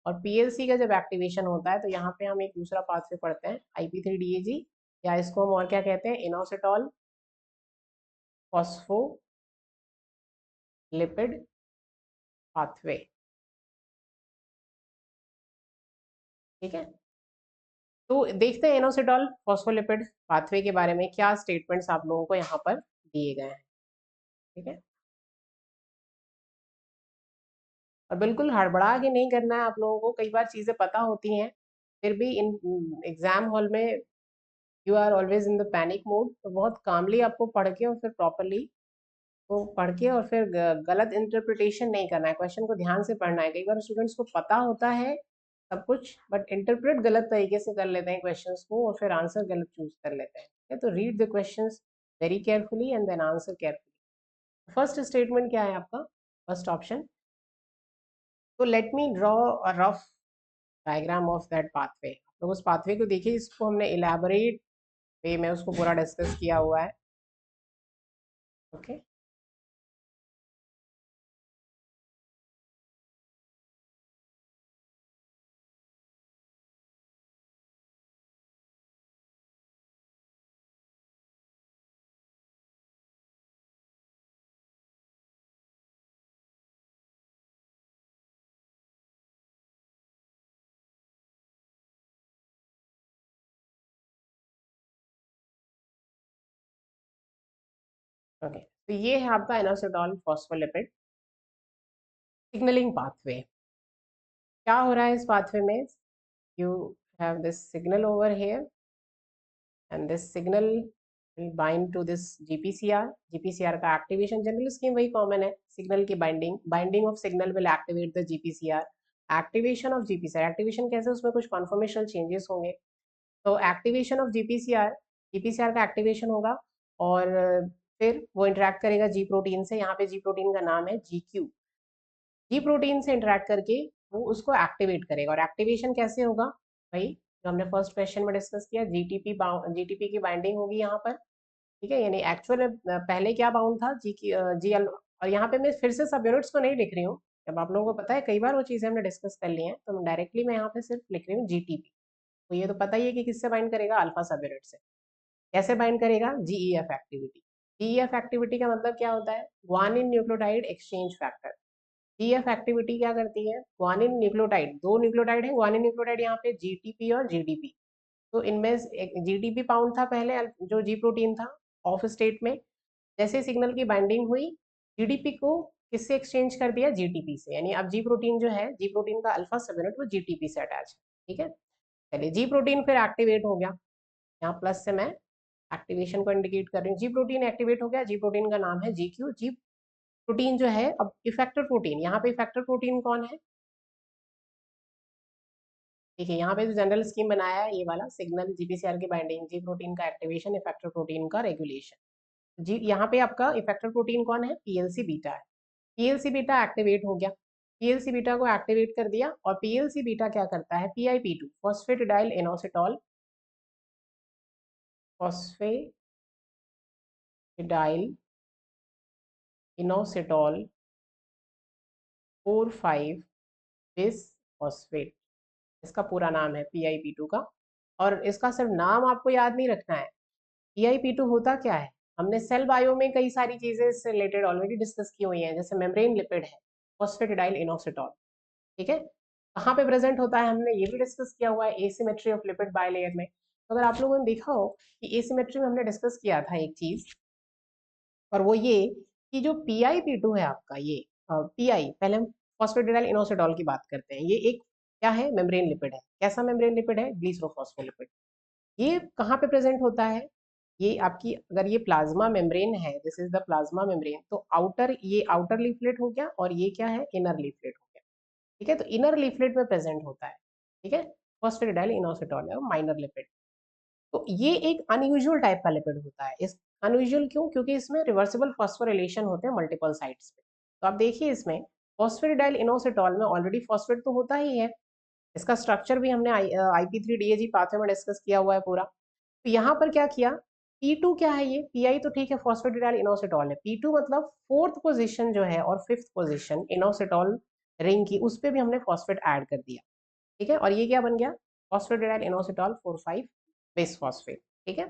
और PLC का जब एक्टिवेशन होता है तो यहाँ पे हम एक दूसरा पाथवे पढ़ते हैं, IP3DAG, या इसको हम और क्या कहते हैं? Inositol phospholipid pathway. ठीक है, तो देखते हैं इनोसिटॉल फॉस्फोलिपिड पाथवे के बारे में क्या स्टेटमेंट्स आप लोगों को यहाँ पर दिए गए हैं। ठीक है, और बिल्कुल हड़बड़ा के नहीं करना है आप लोगों को, कई बार चीज़ें पता होती हैं फिर भी इन एग्जाम हॉल में you are always in the panic mode, तो बहुत कामली आपको पढ़ के और फिर प्रॉपरली को पढ़ के और फिर गलत इंटरप्रिटेशन नहीं करना है, क्वेश्चन को ध्यान से पढ़ना है। कई बार स्टूडेंट्स को पता होता है सब कुछ बट इंटरप्रेट गलत तरीके से कर लेते हैं क्वेश्चंस को और फिर आंसर गलत चूज कर लेते हैं। ठीक है, तो read the questions very carefully and then answer carefully. First statement क्या है आपका, फर्स्ट ऑप्शन, तो let me draw a rough diagram of that pathway. आप लोग उस पाथवे को देखिए, इसको हमने इलेबोरेट वे में उसको पूरा डिस्कस किया हुआ है। ओके, ओके, तो ये है आपका इनोसिटॉल फॉस्फोलिपिड सिग्नलिंग पाथवे। क्या हो रहा है इस पाथवे में, you have this signal over here and this signal will bind to this GPCR। GPCR का एक्टिवेशन जनरल स्कीम वही कॉमन है, सिग्नल की binding of signal will activate the GPCR। Activation of GPCR, activation कैसे, उसमें कुछ कॉन्फर्मेशनल changes होंगे, तो activation of GPCR का एक्टिवेशन होगा और फिर वो इंटरेक्ट करेगा जी प्रोटीन से। यहाँ पे जी प्रोटीन का नाम है GQ। जी प्रोटीन से इंटरेक्ट करके वो उसको एक्टिवेट करेगा और एक्टिवेशन कैसे होगा भाई, जो हमने फर्स्ट क्वेश्चन में डिस्कस किया, जीटीपी की बाइंडिंग होगी यहाँ पर। ठीक है, यानी एक्चुअल पहले क्या बाउंड था जी की GL, और यहाँ पे मैं फिर से सब यूनिट्स को नहीं लिख रही हूँ, जब आप लोगों को पता है कई बार वो चीज़ें हमने डिस्कस कर ली हैं, तो डायरेक्टली मैं यहाँ पे सिर्फ लिख रही हूँ GTP। तो ये तो पता ही है कि किससे बाइंड करेगा, अल्फा सब यूनिट से। कैसे बाइंड करेगा, GEF एक्टिविटी। GEF एक्टिविटी का मतलब क्या होता है, guanine nucleotide exchange factor. GF activity क्या करती है, ग्वानिन न्यूक्लियोटाइड, दो न्यूक्लियोटाइड है ग्वानिन न्यूक्लियोटाइड यहाँ पे, जीटीपी और जीडीपी। तो इनमें जीडीपी पाउंड था पहले, जो जी प्रोटीन था ऑफ स्टेट में, जैसे सिग्नल की बाइंडिंग हुई जीडीपी को किससे एक्सचेंज कर दिया, जीटीपी से। यानी अब जी प्रोटीन जो है, जी प्रोटीन का अल्फा सबयूनिट वो जीटीपी से अटैच है। ठीक है, चलिए जी प्रोटीन फिर एक्टिवेट हो गया, यहाँ प्लस से मैं एक्टिवेशन को इंडिकेट कर रही हूँ। जी प्रोटीन एक्टिवेट हो गया, जी प्रोटीन का नाम है GQ। जी प्रोटीन जो है, अब इफेक्टर प्रोटीन, यहाँ पे इफेक्टर प्रोटीन कौन है, देखिए यहाँ पे जो जनरल स्कीम बनाया है ये वाला, सिग्नल जीपीसीआर की बाइंडिंग, जी प्रोटीन का एक्टिवेशन, इफेक्टर प्रोटीन का रेगुलेशन। जी यहाँ पे आपका इफेक्टर प्रोटीन कौन है, पीएलसी बीटा है। पीएलसी बीटा एक्टिवेट हो गया, पीएलसी बीटा को एक्टिवेट कर दिया और पीएलसी बीटा क्या करता है, PIP2 phosphatidyl inositol, phosphatidyl inositol 4,5 bis phosphate, इसका पूरा नाम है PIP2 का। और इसका सिर्फ नाम आपको याद नहीं रखना है, PIP2 होता क्या है, हमने सेल बायो में कई सारी चीजें इससे रिलेटेड ऑलरेडी डिस्कस की हुई हैं, जैसे मेम्ब्रेन लिपिड है फॉस्फेटिडाइल इनोसिटॉल। ठीक है, कहाँ पे प्रेजेंट होता है हमने ये भी डिस्कस किया हुआ है, एसिमेट्री ऑफ लिपिड बायलेयर में। तो अगर आप लोगों ने देखा हो कि एसिमेट्री में हमने डिस्कस किया था एक चीज, और वो ये कि जो PIP2 है आपका, ये पीआई, पहले हम फॉस्फेटिडाइल इनोसिटॉल की बात करते हैं, ये एक क्या है, मेम्ब्रेन लिपिड है। कैसा मेम्ब्रेन लिपिड है, ग्लीसरोफॉस्फोलिपिड। ये कहाँ पे प्रेजेंट होता है, ये आपकी, अगर ये प्लाज्मा मेम्ब्रेन है, this is the plasma membrane, तो आउटर, ये आउटर लीफलेट हो गया और ये क्या है, इनर लीफलेट हो गया। ठीक है, तो इनर लीफलेट में प्रेजेंट होता है। ठीक है, फॉस्फेटिडाइल इनोसिटॉल है माइनर लिपिड। तो ये एक अनयूजुअल टाइप का लिपिड होता है। इस अनयूजुअल क्यों, क्योंकि इसमें रिवर्सिबल फॉस्फोरिलेशन होते हैं मल्टीपल साइट्स पे। तो आप देखिए इसमें फॉस्फेटिडाइल इनोसिटॉल में ऑलरेडी फॉस्फेट तो होता ही है, इसका स्ट्रक्चर भी हमने IP3DAG पाथवे में डिस्कस किया हुआ है पूरा। तो यहाँ पर क्या किया, P2 क्या है, ये PI तो ठीक है, फॉस्फेटिडाइल इनोसिटॉल है, P2 मतलब फोर्थ पोजीशन जो है और फिफ्थ पोजीशन इनोसिटॉल रिंग की, उस पर भी हमने फॉस्फेट ऐड कर दिया। ठीक है, और ये क्या बन गया, फॉस्फेटिडाइल इनोसिटॉल 4,5 बेस फॉस्फेट। ठीक है,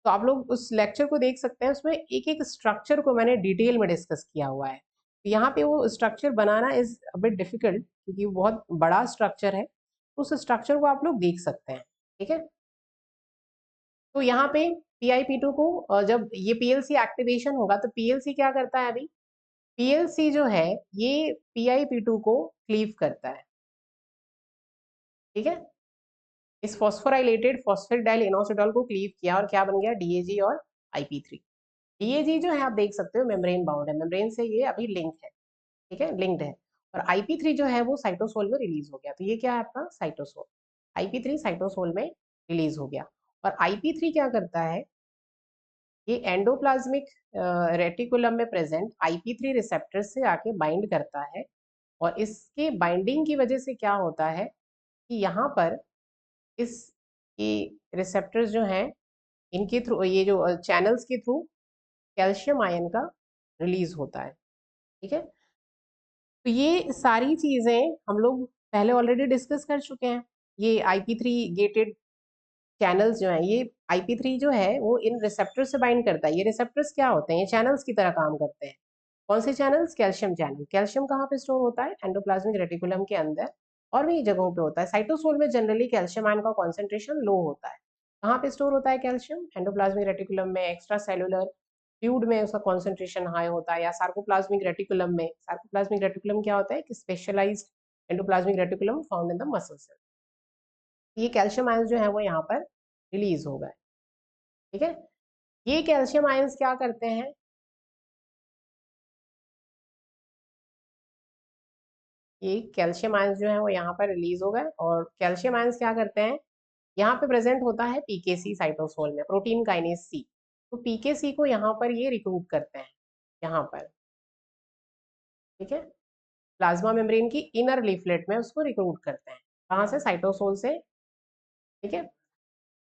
तो आप लोग उस लेक्चर को देख सकते हैं, उसमें एक एक स्ट्रक्चर को मैंने डिटेल में डिस्कस किया हुआ है। तो यहाँ पे वो structure banana is a bit difficult, क्योंकि वो बहुत बड़ा स्ट्रक्चर है, उस स्ट्रक्चर को आप लोग देख सकते हैं। ठीक है, तो यहाँ पे PIP2 को जब ये PLC एक्टिवेशन होगा, तो PLC क्या करता है अभी, पीएलसी जो है ये PIP2 को क्लीव करता है, ठीक है। इस फॉस्फोराइलेटेड फॉस्फेटाइल इनोसिटॉल को क्लीव किया और क्या बन गया, DAG और IP3। DAG जो है आप देख सकते हो मेम्ब्रेन बाउंड है, मेम्ब्रेन से ये अभी लिंक है, ठीक है, लिंक्ड है। और IP3 जो है वो साइटोसोल में रिलीज हो गया, तो ये क्या है आपका साइटोसोल, IP3 साइटोसोल में रिलीज हो गया। और IP3 क्या करता है, ये एंडोप्लाज्मिक रेटिकुलम में प्रेजेंट IP3 रिसेप्टर से आके बाइंड करता है। और इसके बाइंडिंग की वजह से क्या होता है कि यहाँ पर इस रिसेप्टर्स जो हैं इनके थ्रू, ये जो चैनल्स के थ्रू कैल्शियम आयन का रिलीज होता है, ठीक है। तो ये सारी चीजें हम लोग पहले ऑलरेडी डिस्कस कर चुके हैं। ये IP3 गेटेड चैनल्स जो हैं, ये IP3 जो है वो इन रिसेप्टर से बाइंड करता है। ये रिसेप्टर्स क्या होते हैं, ये चैनल्स की तरह काम करते हैं। कौन से चैनल्स, कैल्शियम चैनल। कैल्शियम कहाँ पे स्टोर होता है, एंडोप्लाज्मिक रेटिकुलम के अंदर और भी जगहों पे होता है। साइटोसोल में जनरली कैल्शियम आयन का कॉन्सेंट्रेशन लो होता है। कहाँ पे स्टोर होता है कैल्शियम, एंडोप्लाज्मिक रेटिकुलम में। एक्स्ट्रा सेलुलर फ्लूइड में उसका कॉन्सेंट्रेशन हाई होता है, या सार्कोप्लाज्मिक रेटिकुलम में। सार्कोप्लाज्मिक रेटिकुलम क्या होता है कि specialised endoplasmic reticulum found in the muscle cell. ये कैल्शियम आयंस जो है वो यहाँ पर रिलीज हो गए, ठीक है। ये कैल्शियम आयंस क्या करते हैं, ये कैल्शियम आयंस जो है वो यहाँ पर रिलीज हो गए। और कैल्शियम आयंस क्या करते हैं, यहाँ पे प्रेजेंट होता है PKC साइटोसोल में, प्रोटीन काइनेज C। तो PKC को यहाँ पर ये रिक्रूट करते हैं, यहाँ पर, ठीक है। प्लाज्मा मेम्ब्रेन की इनर लीफलेट में उसको रिक्रूट करते हैं, कहाँ से, साइटोसोल से, ठीक है।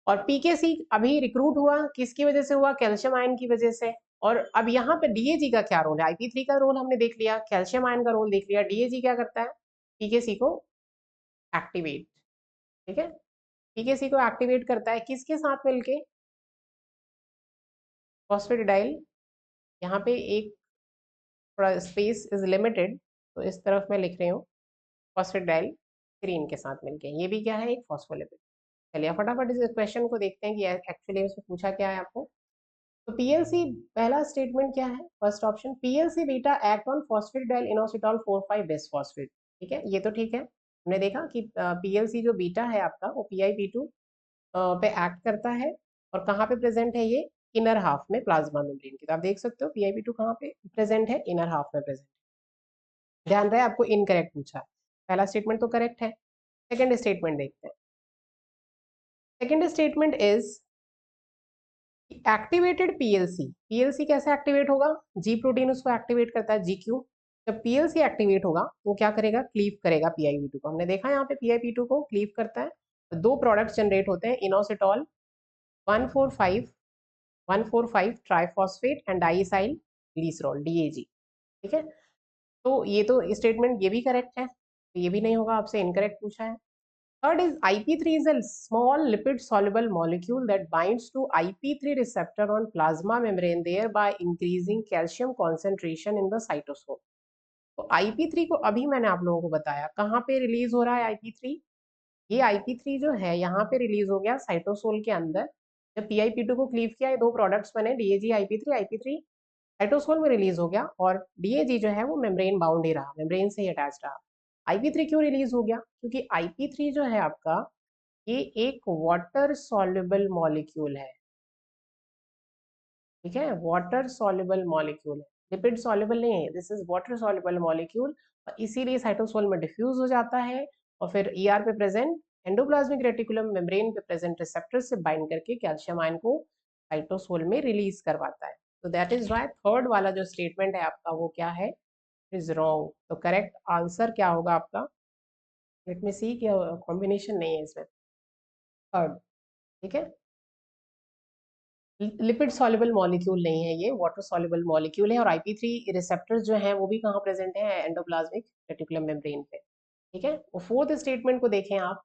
और PKC अभी रिक्रूट हुआ किसकी वजह से हुआ, कैल्शियम आयन की वजह से। और अब यहाँ पे DAG का क्या रोल है, IP3 का रोल हमने देख लिया, कैल्शियम आयन का रोल देख लिया। DAG क्या करता है, PKC को एक्टिवेट, ठीक है। PKC को एक्टिवेट करता है किसके साथ मिलके, फॉस्फेटिडाइल। यहाँ पे एक स्पेस इज लिमिटेड, तो इस तरफ मैं लिख रही हूँ फॉस्फेटिडाइल स्क्रीन के साथ मिलके। ये भी क्या है, एक फॉस्फोलिपिड। चलिए फटाफट इस क्वेश्चन को देखते हैं कि एक्चुअली इसमें पूछा क्या है आपको। तो PLC पहला स्टेटमेंट क्या है, first option, PLC beta act on phosphatidyl inositol 4,5 bisphosphate, ठीक है, ये तो ठीक है। हमने देखा कि PLC जो बीटा है आपका वो PIP2 पे एक्ट करता है। और कहाँ पे प्रेजेंट है ये, इनर हाफ में प्लाज्मा मेम्ब्रेन की। तो आप देख सकते हो PIP2 कहाँ पे प्रेजेंट है, इनर हाफ में प्रेजेंट। ध्यान रहे आपको इनकरेक्ट पूछा, पहला स्टेटमेंट तो करेक्ट है। सेकंड स्टेटमेंट देखते हैं। Second statement is activated PLC कैसे एक्टिवेट होगा, जी प्रोटीन उसको एक्टिवेट करता है, GQ। जब पीएलसी एक्टिवेट होगा तो क्या करेगा, क्लीव करेगा PIP2 को। हमने देखा यहाँ पे PIP2 को क्लीव करता है, तो दो प्रोडक्ट्स जनरेट होते हैं, inositol 145 triphosphate and diacyl glycerol, DAG, ठीक है। तो ये तो स्टेटमेंट ये भी करेक्ट है, तो ये भी नहीं होगा, आपसे इनकरेक्ट पूछा है। Third is IP3 is a small lipid soluble molecule that binds to IP3 receptor on plasma membrane, thereby increasing calcium concentration in the cytosol। तो IP3 को अभी मैंने आप लोगों को बताया कहाँ पे रिलीज हो रहा है IP3। ये IP3 जो है यहाँ पे रिलीज हो गया साइटोसोल के अंदर। जब PIP2 को क्लीव किया, ये दो प्रोडक्ट्स बने, DAG IP3 साइटोसोल में रिलीज हो गया। और DAG जो है वो मेम्ब्रेन बाउंड ही रहा, मेम्ब्रेन से ही अटैच रहा। IP3 क्यों रिलीज हो गया, क्योंकि IP3 जो है आपका ये एक वाटर सॉल्युबल मॉलिक्यूल है, ठीक है, वाटर सॉल्युबल मॉलिक्यूल है, लिपिड सॉल्युबल नहीं है, this is water soluble molecule. और इसीलिए साइटोसोल में डिफ्यूज हो जाता है और फिर ER पे प्रेजेंट एंडोप्लाज्मिक रेटिकुलम मेम्ब्रेन पे प्रेजेंट रिसेप्टर से बाइंड करके कैल्शियम आयन को साइटोसोल में रिलीज करवाता है। तो दैट इज वाई थर्ड वाला जो स्टेटमेंट है आपका वो क्या है, इज रॉन्ग। तो करेक्ट आंसर क्या होगा आपका, लेट मी सी, क्या कॉम्बिनेशन नहीं है इसमें, थर्ड, ठीक है। लिपिड सॉल्युबल मॉलिक्यूल नहीं है, ये वाटर सॉल्युबल मॉलिक्यूल है। और IP3 रिसेप्टर्स जो हैं वो भी कहाँ प्रेजेंट है, एंडोप्लाज्मिक रेटिकुलम मेम्ब्रेन पे, ठीक है। और फोर्थ स्टेटमेंट को देखें आप,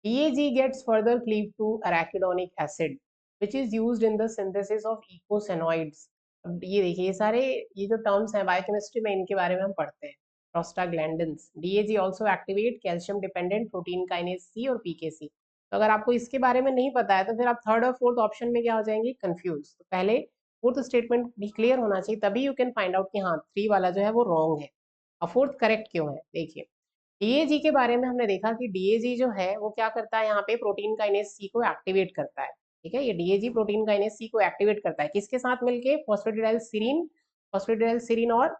DAG gets further cleaved to arachidonic acid which is used in the synthesis of eicosanoids। अब ये देखिए, ये सारे ये जो टर्म्स हैं बायोकेमिस्ट्री में, इनके बारे में हम पढ़ते हैं। Prostaglandins, DAG also activate calcium dependent protein kinase C और PKC। तो अगर आपको इसके बारे में नहीं पता है तो फिर आप थर्ड और फोर्थ ऑप्शन में क्या हो जाएंगे, कंफ्यूज। तो पहले फोर्थ स्टेटमेंट भी क्लियर होना चाहिए, तभी यू कैन फाइंड आउट कि हाँ 3 वाला जो है वो रॉन्ग है और फोर्थ करेक्ट क्यों है। देखिए डीएजी के बारे में हमने देखा कि डीएजी जो है वो क्या करता है, यहाँ पे प्रोटीन काइनेज सी को एक्टिवेट करता है। ठीक है, ये डीएजी प्रोटीन काइनेज सी को एक्टिवेट करता है किसके साथ मिलके, फॉस्फेटिडाइलसिरीन और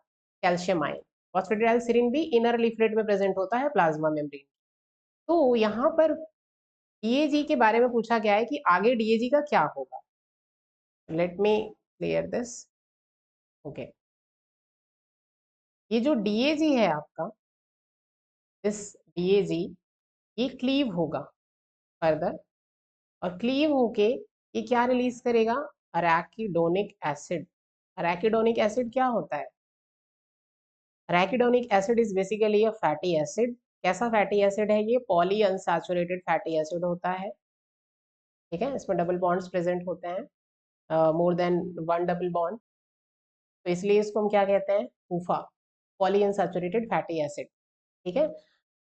कैल्शियम आयन। फॉस्फेटिडाइलसिरीन भी इनर लीफलेट में प्रेजेंट होता है प्लाज्मा मेम्ब्रेन। तो यहाँ पर डीएजी के बारे में पूछा गया है कि आगे डीएजी का क्या होगा। Late me clear this. Okay, ये जो डीएजी है आपका, इस डीएजी ये क्लीव होगा फर्दर, और क्लीव होके ये क्या रिलीज करेगा, अराकिडोनिक एसिड। अराकिडोनिक एसिड क्या होता है, अराकिडोनिक acid is basically a fatty acid. कैसा फैटी एसिड है ये, पॉली अनसैचुरेटेड फैटी एसिड होता है। ठीक है, इसमें डबल बॉन्ड्स प्रेजेंट होते हैं, more than one double bond, तो इसलिए इसको हम क्या कहते हैं, फूफा, पॉली अनसैचुरेटेड फैटी एसिड। ठीक है,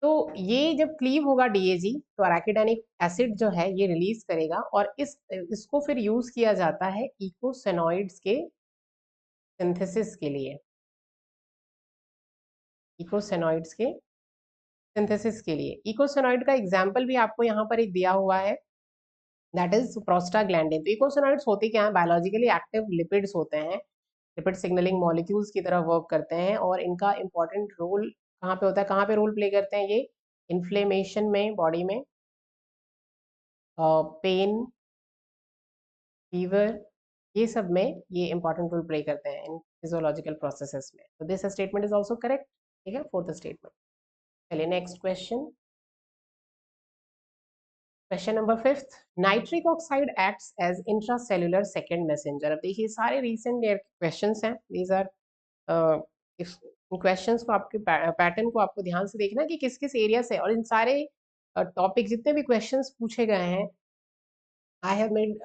तो ये जब क्लीव होगा डीएजी तो अराकिडोनिक एसिड जो है ये रिलीज करेगा, और इसको फिर यूज किया जाता है इकोसेनॉइड्स के सिंथेसिस के लिए, इकोसेनॉइड्स के सिंथेसिस के लिए। इकोसेनॉइड का एग्जाम्पल भी आपको यहाँ पर एक दिया हुआ है, दैट इज प्रोस्टाग्लैंडिन। तो इकोसेनॉइड्स होते क्या है, बायोलॉजिकली एक्टिव लिपिड्स होते हैं, लिपिड सिग्नलिंग मॉलिक्यूल्स की तरह वर्क करते हैं, और इनका इंपॉर्टेंट रोल कहाँ पे होता है, कहाँ पे रोल प्ले करते हैं ये, इन्फ्लेमेशन में, बॉडी में, पेन, फीवर, ये सब में ये इंपॉर्टेंट रोल प्ले करते हैं इन फिजियोलॉजिकल प्रोसेसेस में। तो this statement is also correct. ठीक है, फोर्थ स्टेटमेंट। चलिए next question, question number fifth, nitric oxide acts as intracellular second messenger. अब देखिए सारे रिसेंट क्वेश्चंस हैं, दीज आर इस क्वेश्चंस को, आपके पैटर्न को आपको ध्यान से देखना कि किस किस एरिया से, और इन सारे टॉपिक जितने भी क्वेश्चंस पूछे गए हैं, I have made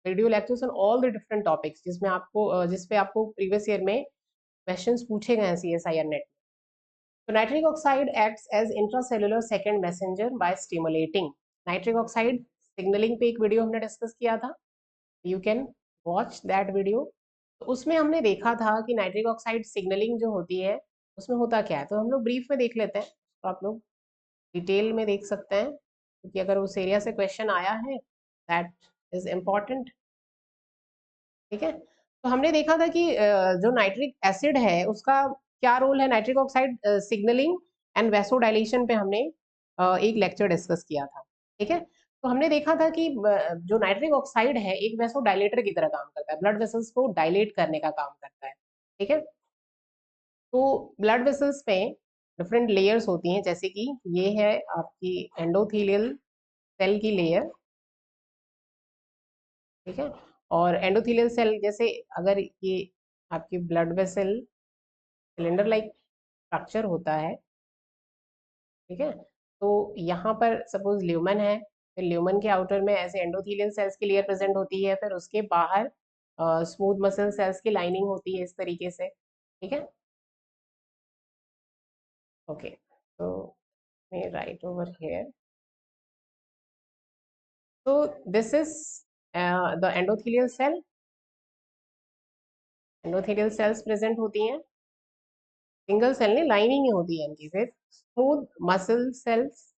video lectures on all the different topics जिसमें आपको जिसपे आपको प्रीवियस ईयर में क्वेश्चंस पूछे गए हैं सीएसआईआर नेट। तो nitric oxide acts as intracellular second messenger by stimulating nitric oxide signalling पे एक वीडियो हमने डिस्कस किया था, you can watch that video. तो उसमें हमने देखा था कि नाइट्रिक ऑक्साइड सिग्नलिंग जो होती है उसमें होता क्या है, तो हम लोग ब्रीफ में देख लेते हैं, तो आप लोग डिटेल में देख सकते हैं, क्योंकि अगर उस एरिया से क्वेश्चन आया है दैट इज इम्पॉर्टेंट। ठीक है, तो हमने देखा था कि जो नाइट्रिक एसिड है उसका क्या रोल है, nitric oxide signalling and vasodilation पे हमने एक लेक्चर डिस्कस किया था। ठीक है, तो हमने देखा था कि जो नाइट्रिक ऑक्साइड है एक वैसोडाइलेटर की तरह काम करता है, ब्लड वेसल्स को डायलेट करने का काम करता है। ठीक है, तो ब्लड वेसल्स में डिफरेंट लेयर्स होती हैं, जैसे कि ये है आपकी एंडोथेलियल सेल की लेयर। ठीक है, और एंडोथेलियल सेल जैसे, अगर ये आपकी blood vessel cylinder like structure होता है। ठीक है, तो यहाँ पर सपोज ल्यूमन है, फिर ल्यूमन के आउटर में ऐसे एंडोथेलियल सेल्स की लेयर प्रेजेंट होती है, फिर उसके बाहर स्मूथ मसल सेल्स की लाइनिंग होती है इस तरीके से। ठीक है, ओके, तो मैं राइट ओवर हियर, तो this is the endothelial cell, endothelial cells present होती हैं, सिंगल सेल नहीं, लाइनिंग ही होती है इनकी। फिर स्मूथ मसल सेल्स,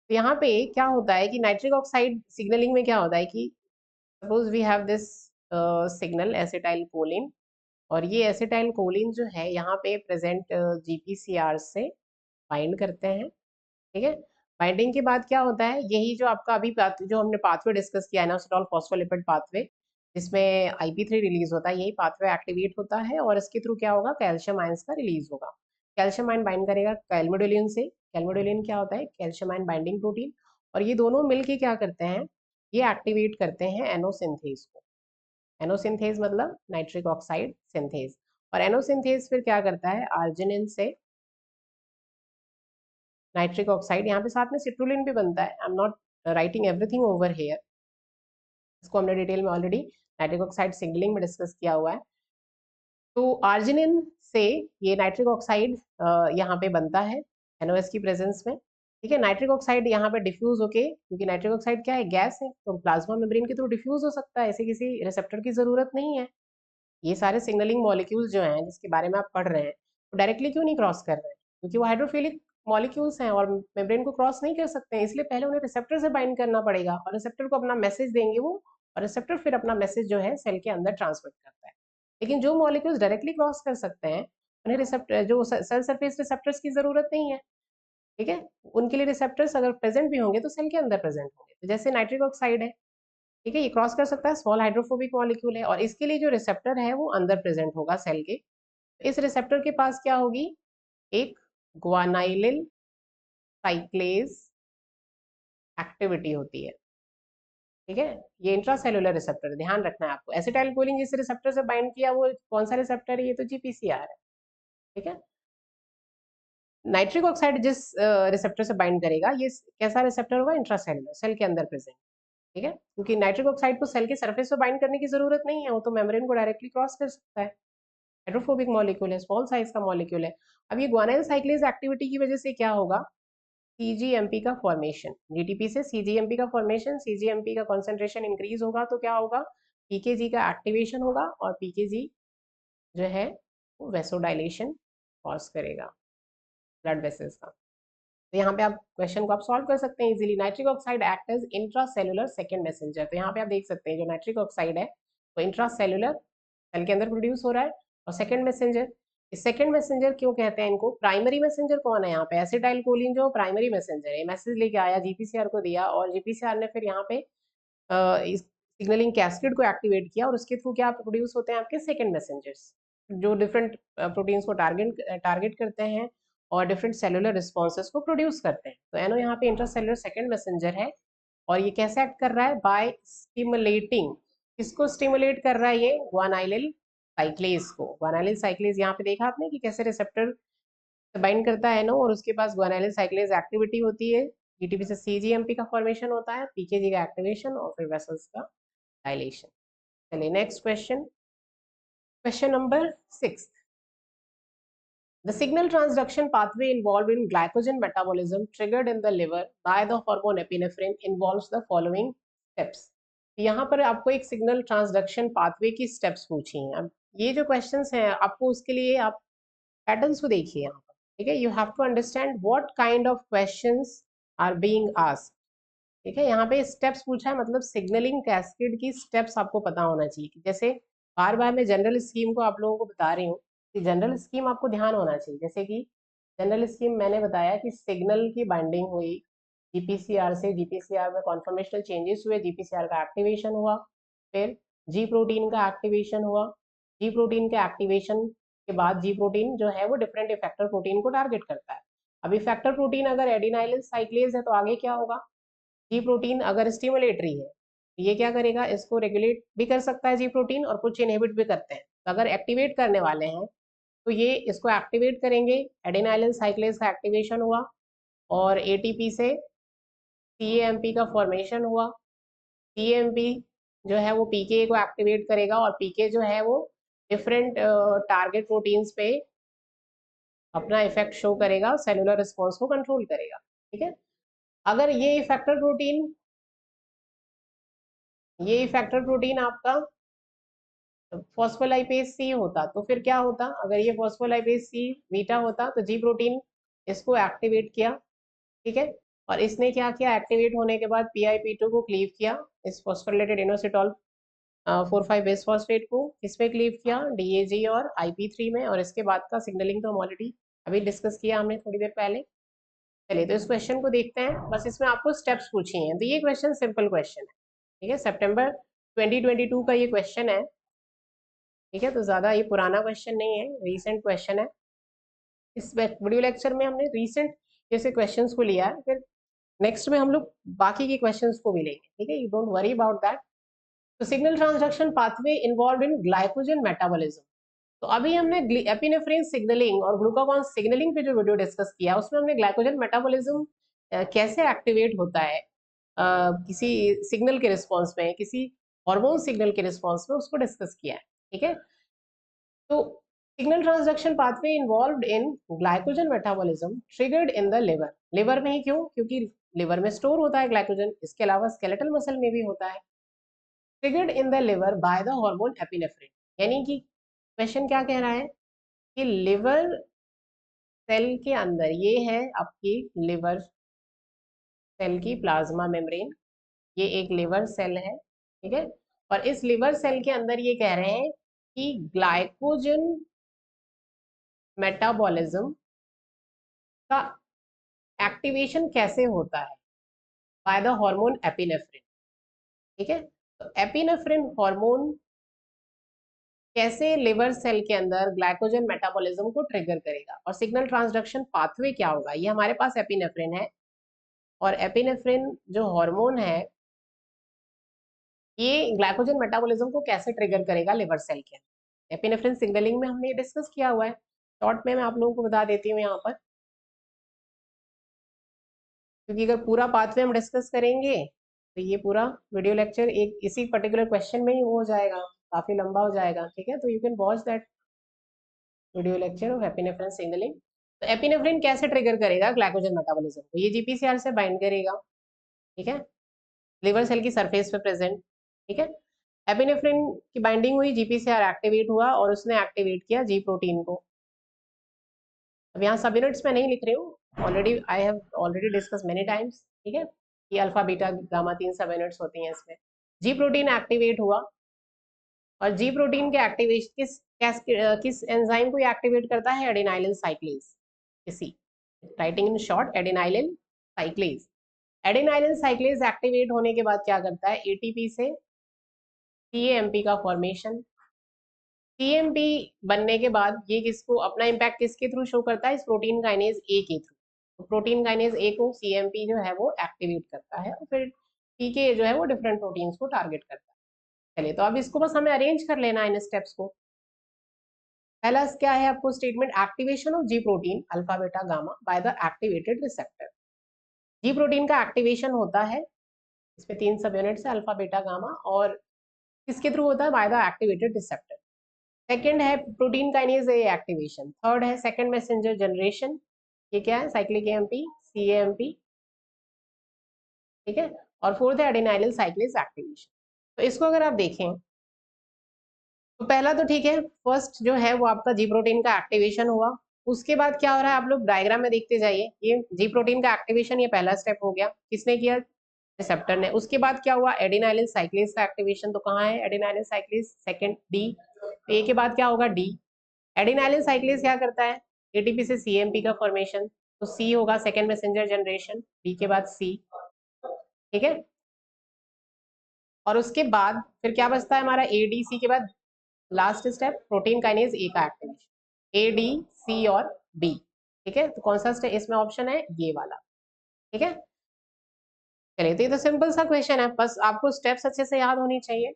तो यहाँ पे क्या होता है कि नाइट्रिक ऑक्साइड सिग्नलिंग में क्या होता है कि suppose we have this signal acetylcholine, और ये एसिटाइल कोलिन जो है यहाँ पे प्रेजेंट जीपीसीआर से बाइंड करते हैं। ठीक है, बाइंडिंग के बाद क्या होता है, यही जो आपका अभी जो हमने पाथवे डिस्कस किया है ना, एनोसिटॉल फॉस्फोलिपिड पाथवे, जिसमें आईपी3 रिलीज होता है, यही पाथवे एक्टिवेट होता है, और इसके थ्रू क्या होगा, कैल्शियम आयंस का रिलीज होगा। कैल्शियम आयन बाइंड करेगा कैल्मिडोलिन से, कैल्मिडोलिन क्या होता है, कैल्शियम आयन बाइंडिंग प्रोटीन, और ये दोनों मिलके क्या करते हैं, ये एक्टिवेट करते हैं एनोसिंथेज को। एनोसिंथेज मतलब नाइट्रिक ऑक्साइड सिंथेज, और एनोसिंथेज फिर क्या करता है, आर्जिनिन से नाइट्रिक ऑक्साइड, यहाँ पे साथ में सिट्रुलिन भी बनता है, I am not writing everything over here, इसको हमने डिटेल में ऑलरेडी नाइट्रिक ऑक्साइड सिग्नलिंग में डिस्कस किया हुआ है। तो आर्जिनिन से ये नाइट्रिक ऑक्साइड यहाँ पे बनता है एनओएस की प्रेजेंस में। ठीक है। नाइट्रिक ऑक्साइड यहाँ पे डिफ्यूज होके, क्योंकि नाइट्रिक ऑक्साइड क्या है, गैस है, तो प्लाज्मा मेम्ब्रेन के थ्रू डिफ्यूज हो सकता है, ऐसे किसी रिसेप्टर की जरूरत नहीं है। ये सारे सिग्नलिंग मॉलिक्यूल्स जो हैं जिसके बारे में आप पढ़ रहे हैं, वो डायरेक्टली क्यों नहीं क्रॉस कर रहे हैं, क्योंकि वो हाइड्रोफिलिक मॉलिक्यूल्स हैं और मेम्ब्रेन को क्रॉस नहीं कर सकते हैं, इसलिए पहले उन्हें रिसेप्टर से बाइंड करना पड़ेगा और रिसेप्टर को अपना मैसेज देंगे वो, और रिसेप्टर फिर अपना मैसेज जो है सेल के अंदर ट्रांसमिट करता है। लेकिन जो मॉलिक्यूल्स डायरेक्टली क्रॉस कर सकते हैं, उन्हें रिसेप्टर, जो सेल सरफेस रिसेप्टर्स की जरूरत नहीं है। ठीक है, उनके लिए रिसेप्टर्स अगर प्रेजेंट भी होंगे तो सेल के अंदर प्रेजेंट होंगे। तो जैसे नाइट्रिक ऑक्साइड है, ठीक है, ये क्रॉस कर सकता है, स्मॉल हाइड्रोफोबिक मॉलिक्यूल है, और इसके लिए जो रिसेप्टर है वो अंदर प्रेजेंट होगा सेल के। इस रिसेप्टर के पास क्या होगी, एक ग्वानाइलिल साइक्लेज एक्टिविटी होती है। ठीक है, ये इंट्रासेलुलर रिसेप्टर, ध्यान रखना है आपको। एसिटाइलकोलिन जिस रिसेप्टर से बाइंड किया वो कौन सा रिसेप्टर है, ये तो जीपीसीआर है। ठीक है, नाइट्रिक ऑक्साइड जिस रिसेप्टर से बाइंड करेगा, ये कैसा रिसेप्टर होगा, इंट्रासेलुलर, सेल के अंदर प्रेजेंट। ठीक है, क्योंकि नाइट्रिक ऑक्साइड को सेल के सरफेस पे बाइंड करने की जरूरत नहीं है, वो तो मेम्ब्रेन को डायरेक्टली क्रॉस कर सकता है। हाइड्रोफोबिक मॉलिक्यूल है, स्मॉल साइज का मॉलिक्यूल है। अब ये ग्वानाइल साइक्लेज एक्टिविटी की वजह से क्या होगा, सीजीएमपी का फॉर्मेशन, जीटीपी से सीजीएमपी का फॉर्मेशन, सीजीएमपी का कॉन्सेंट्रेशन इंक्रीज होगा तो क्या होगा, पीकेजी का एक्टिवेशन होगा, और पीकेजी जो है वो वेसोडाइलेशन कॉज करेगा ब्लड वेसल्स का। तो यहाँ पे आप क्वेश्चन को आप सॉल्व कर सकते हैं easily. Nitric oxide act as intracellular second messenger. तो यहाँ पे आप देख सकते हैं जो नाइट्रिक ऑक्साइड है वो इंट्रासेलुलर सेल के अंदर प्रोड्यूस हो रहा है, और सेकंड मैसेंजर, इस सेकंड मैसेंजर क्यों कहते हैं इनको, प्राइमरी मैसेंजर कौन है यहाँ पे, एसिटाइलकोलिन जो प्राइमरी मैसेंजर है, मैसेज लेके आया, जीपीसीआर को दिया, और जीपीसीआर ने फिर यहाँ पे इस सिग्नलिंग कैस्केड को एक्टिवेट किया, और उसके थ्रू क्या प्रोड्यूस होते हैं आपके सेकंड मैसेंजर्स, जो डिफरेंट प्रोटीन्स को टारगेट करते हैं और डिफरेंट सेलुलर रिस्पॉन्सेस को प्रोड्यूस करते हैं। तो एनो यहाँ पे इंट्रासेलुलर सेकंड मैसेंजर है, और ये कैसे एक्ट कर रहा है, बाय स्टिमुलेटिंग, किसको स्टिमुलेट कर रहा है, ये ग्वानाइलिल साइक्लेज को। ग्वानाइलिल साइक्लेज यहाँ पे देखा आपने कि कैसे रिसेप्टर बाइंड करता है नो, और उसके पास ग्वानाइलिल साइक्लेज एक्टिविटी होती है, जीटीपी से सीजीएमपी का फॉर्मेशन होता है, पीकेजी का एक्टिवेशन, और फिर वेसल्स का डायलेशन। चलिए next question, question number 6। The signal transduction pathway involved in glycogen metabolism triggered in the liver by the hormone epinephrine involves the following steps। यहाँ पर आपको एक सिग्नल ट्रांसडक्शन पाथवे की स्टेप्स पूछी हैं। अब ये जो क्वेश्चंस हैं आपको, उसके लिए आप पैटर्न्स को देखिए यहाँ पर। ठीक है, you have to understand what kind of questions are being asked. ठीक है, यहाँ पे स्टेप्स पूछा है, मतलब सिग्नलिंग कैस्केड की स्टेप्स आपको पता होना चाहिए। जैसे बार बार मैं जनरल स्कीम को आप लोगों को बता रही हूँ, कि जनरल स्कीम आपको ध्यान होना चाहिए। जैसे कि जनरल स्कीम मैंने बताया कि सिग्नल की बाइंडिंग हुई जीपीसीआर से, जीपीसीआर में कॉन्फर्मेशनल चेंजेस हुए, जीपीसीआर का एक्टिवेशन हुआ, फिर जी प्रोटीन का एक्टिवेशन हुआ, जी प्रोटीन के एक्टिवेशन के बाद जी प्रोटीन जो है वो डिफरेंट इफेक्टर प्रोटीन को टारगेट करता है। अब इफेक्टर प्रोटीन अगर एडिनाइलिन साइक्लेज है तो आगे क्या होगा, जी प्रोटीन अगर स्टिमुलेटरी है तो ये क्या करेगा, इसको रेगुलेट भी कर सकता है जी प्रोटीन, और कुछ इनहिबिट भी करते हैं। तो अगर एक्टिवेट करने वाले हैं तो ये इसको एक्टिवेट करेंगे, एडेनाइलिन साइक्लेज का एक्टिवेशन हुआ, और एटीपी से सीएमपी का फॉर्मेशन हुआ। सीएमपी जो है वो पीके को एक्टिवेट करेगा, और पीके जो है वो डिफरेंट टारगेट प्रोटीन्स पे अपना इफेक्ट शो करेगा, सेलुलर रिस्पॉन्स को कंट्रोल करेगा। ठीक है, अगर ये इफेक्टर प्रोटीन आपका फॉस्फोलाइपेज सी होता तो फिर क्या होता, अगर ये फॉस्फोलाइपेज सी बीटा होता तो जी प्रोटीन इसको एक्टिवेट किया। ठीक है, और इसने क्या किया, एक्टिवेट होने के बाद PIP2 को क्लीव किया, इस फॉस्फोरिलेटेड इनोसिटॉल 4,5 बेस फॉस्फेट को इसमें क्लीव किया DAG और IP3 में, और इसके बाद का सिग्नलिंग तो ऑलरेडी अभी डिस्कस किया हमने थोड़ी देर पहले। चलिए तो इस क्वेश्चन को देखते हैं, बस इसमें आपको स्टेप्स पूछी हैं। तो ये क्वेश्चन सिंपल क्वेश्चन है, ठीक है, सितंबर 2022 का ये क्वेश्चन है। ठीक है, तो ज़्यादा ये पुराना क्वेश्चन नहीं है, रीसेंट क्वेश्चन है। इस वीडियो लेक्चर में हमने रीसेंट जैसे क्वेश्चंस को लिया है, फिर नेक्स्ट में हम लोग बाकी के क्वेश्चंस को भी लेंगे। ठीक है, you don't worry about that. तो signal transduction pathway involve in glycogen metabolism. तो अभी हमने एपिनेफ्रिन सिग्नलिंग और ग्लूकागॉन सिग्नलिंग पे जो वीडियो डिस्कस किया, उसमें हमने ग्लाइकोजन मेटाबॉलिज्म कैसे एक्टिवेट होता है किसी सिग्नल के रिस्पॉन्स में, किसी हार्मोन सिग्नल के रिस्पॉन्स में, उसको डिस्कस किया है। ठीक है, तो signal transduction pathway involved in glycogen metabolism triggered in the liver. Liver में ही क्यों? क्योंकि लिवर में स्टोर होता है ग्लाइकोजन, इसके अलावा स्केलेटल मसल में भी होता है। Triggered in the liver by the hormone epinephrine, यानी कि क्वेश्चन क्या कह रहा है कि लिवर सेल के अंदर, ये है आपकी लिवर सेल की प्लाज्मा मेम्ब्रेन, ये एक लिवर सेल है, ठीक है। और इस लिवर सेल के अंदर ये कह रहे हैं कि ग्लाइकोजन मेटाबॉलिज्म का एक्टिवेशन कैसे होता है? बाय द हार्मोन एपिनेफ्रिन, ठीक है। तो एपिनेफ्रिन हार्मोन कैसे लिवर सेल के अंदर ग्लाइकोजन मेटाबॉलिज्म को ट्रिगर करेगा, और सिग्नल ट्रांसडक्शन पाथवे क्या होगा? ये हमारे पास एपिनेफ्रिन है, और एपिनेफ्रिन जो हार्मोन है ये ग्लाइकोजन मेटाबॉलिज्म को कैसे ट्रिगर करेगा लिवर सेल के अंदर। एपिनेफ्रिन सिग्नलिंग में हमने डिस्कस किया हुआ है, शॉर्ट में मैं आप लोगों को बता देती हूँ यहाँ पर, क्योंकि अगर पूरा पाथवे हम डिस्कस करेंगे तो ये पूरा वीडियो लेक्चर एक इसी पर्टिकुलर क्वेश्चन में ही हो जाएगा, काफी लंबा हो जाएगा, ठीक है। तो you can watch that video lecture of epinephrine signalling. तो एपिनेफ्रिन कैसे ट्रिगर करेगा ग्लाइकोजन मेटाबॉलिज्म को? ये जीपीसीआर से बाइंड करेगा, ठीक है, लिवर सेल की सरफेस पे प्रेजेंट, ठीक है। एपिनेफ्रिन की बाइंडिंग हुई, जीपीसीआर एक्टिवेट हुआ और उसने एक्टिवेट किया जी प्रोटीन को। अब यहाँ सब यूनिट्स में नहीं लिख रही हूँ, already I have already discuss many times, ठीक है। ये अल्फा बीटा गामा 3 सब यूनिट्स होती हैं इसमें। जी प्रोटीन एक्टिवेट हुआ, और जी प्रोटीन के एक्टिवेशन किस एंजाइम को एक्टिवेट करता है? एडेनाइलिन साइक्लेज, इसी writing in short adenylyl cyclase. Adenylyl cyclase activate होने के बाद क्या करता है? एटीपी से सीएमपी का फॉर्मेशन। सीएमपी बनने के बाद ये किसको अपना इम्पैक्ट किसके थ्रू शो करता है? इस प्रोटीन काइनेज ए के थ्रू। तो प्रोटीन काइनेज ए को सीएमपी जो है वो एक्टिवेट करता है, और फिर पीके जो है वो डिफरेंट प्रोटीन्स को टारगेट करता है। चलिए, तो अब इसको बस हमें अरेंज कर लेना है इन स्टेप्स को। पहला क्या है आपको statement? Activation of ji protein alpha beta gamma bye the activated receptor. Ji protein का एक्टिवेशन होता है, इसमें 3 सब यूनिट्स है अल्फा बीटा गामा, और किसके थ्रू होता है? By the activated receptor. Second है protein kinase A activation. Third है सेकंड मैसेंजर जनरेशन, ये क्या है? साइक्लिक एएमपी सीएमपी, ठीक है। और फोर्थ है एडेनाइलिन साइक्लेज एक्टिवेशन। तो इसको अगर आप देखें तो पहला तो ठीक है, फर्स्ट जो है वो आपका जी प्रोटीन का एक्टिवेशन हुआ। उसके बाद क्या हो रहा है आप लोग डायग्राम में देखते जाइए। ये जी प्रोटीन का एक्टिवेशन, ये पहला स्टेप हो गया, किसने किया? रिसेप्टर ने। उसके बाद क्या हुआ? एडेनाइलिन साइक्लेज का एक्टिवेशन। तो कहाँ है एडेनाइलिन साइक्लेज? Second D. तो ए के बाद क्या होगा? डी। एडेनाइलिन साइक्लेज क्या करता है? एटीपी से सीएमपी का फॉर्मेशन। तो सी होगा सेकंड मैसेंजर जनरेशन, डी के बाद सी, ठीक है। और उसके बाद फिर क्या बचता है हमारा? एडीसी के बाद लास्ट स्टेप प्रोटीन काइनेज ए का एक्टिवेशन, ए डी सी और बी, ठीक है। तो कौन सा स्टेप इसमें ऑप्शन है? ये वाला, ठीक है। चलिए, तो ये तो सिंपल सा क्वेश्चन है, बस आपको स्टेप्स अच्छे से याद होनी चाहिए।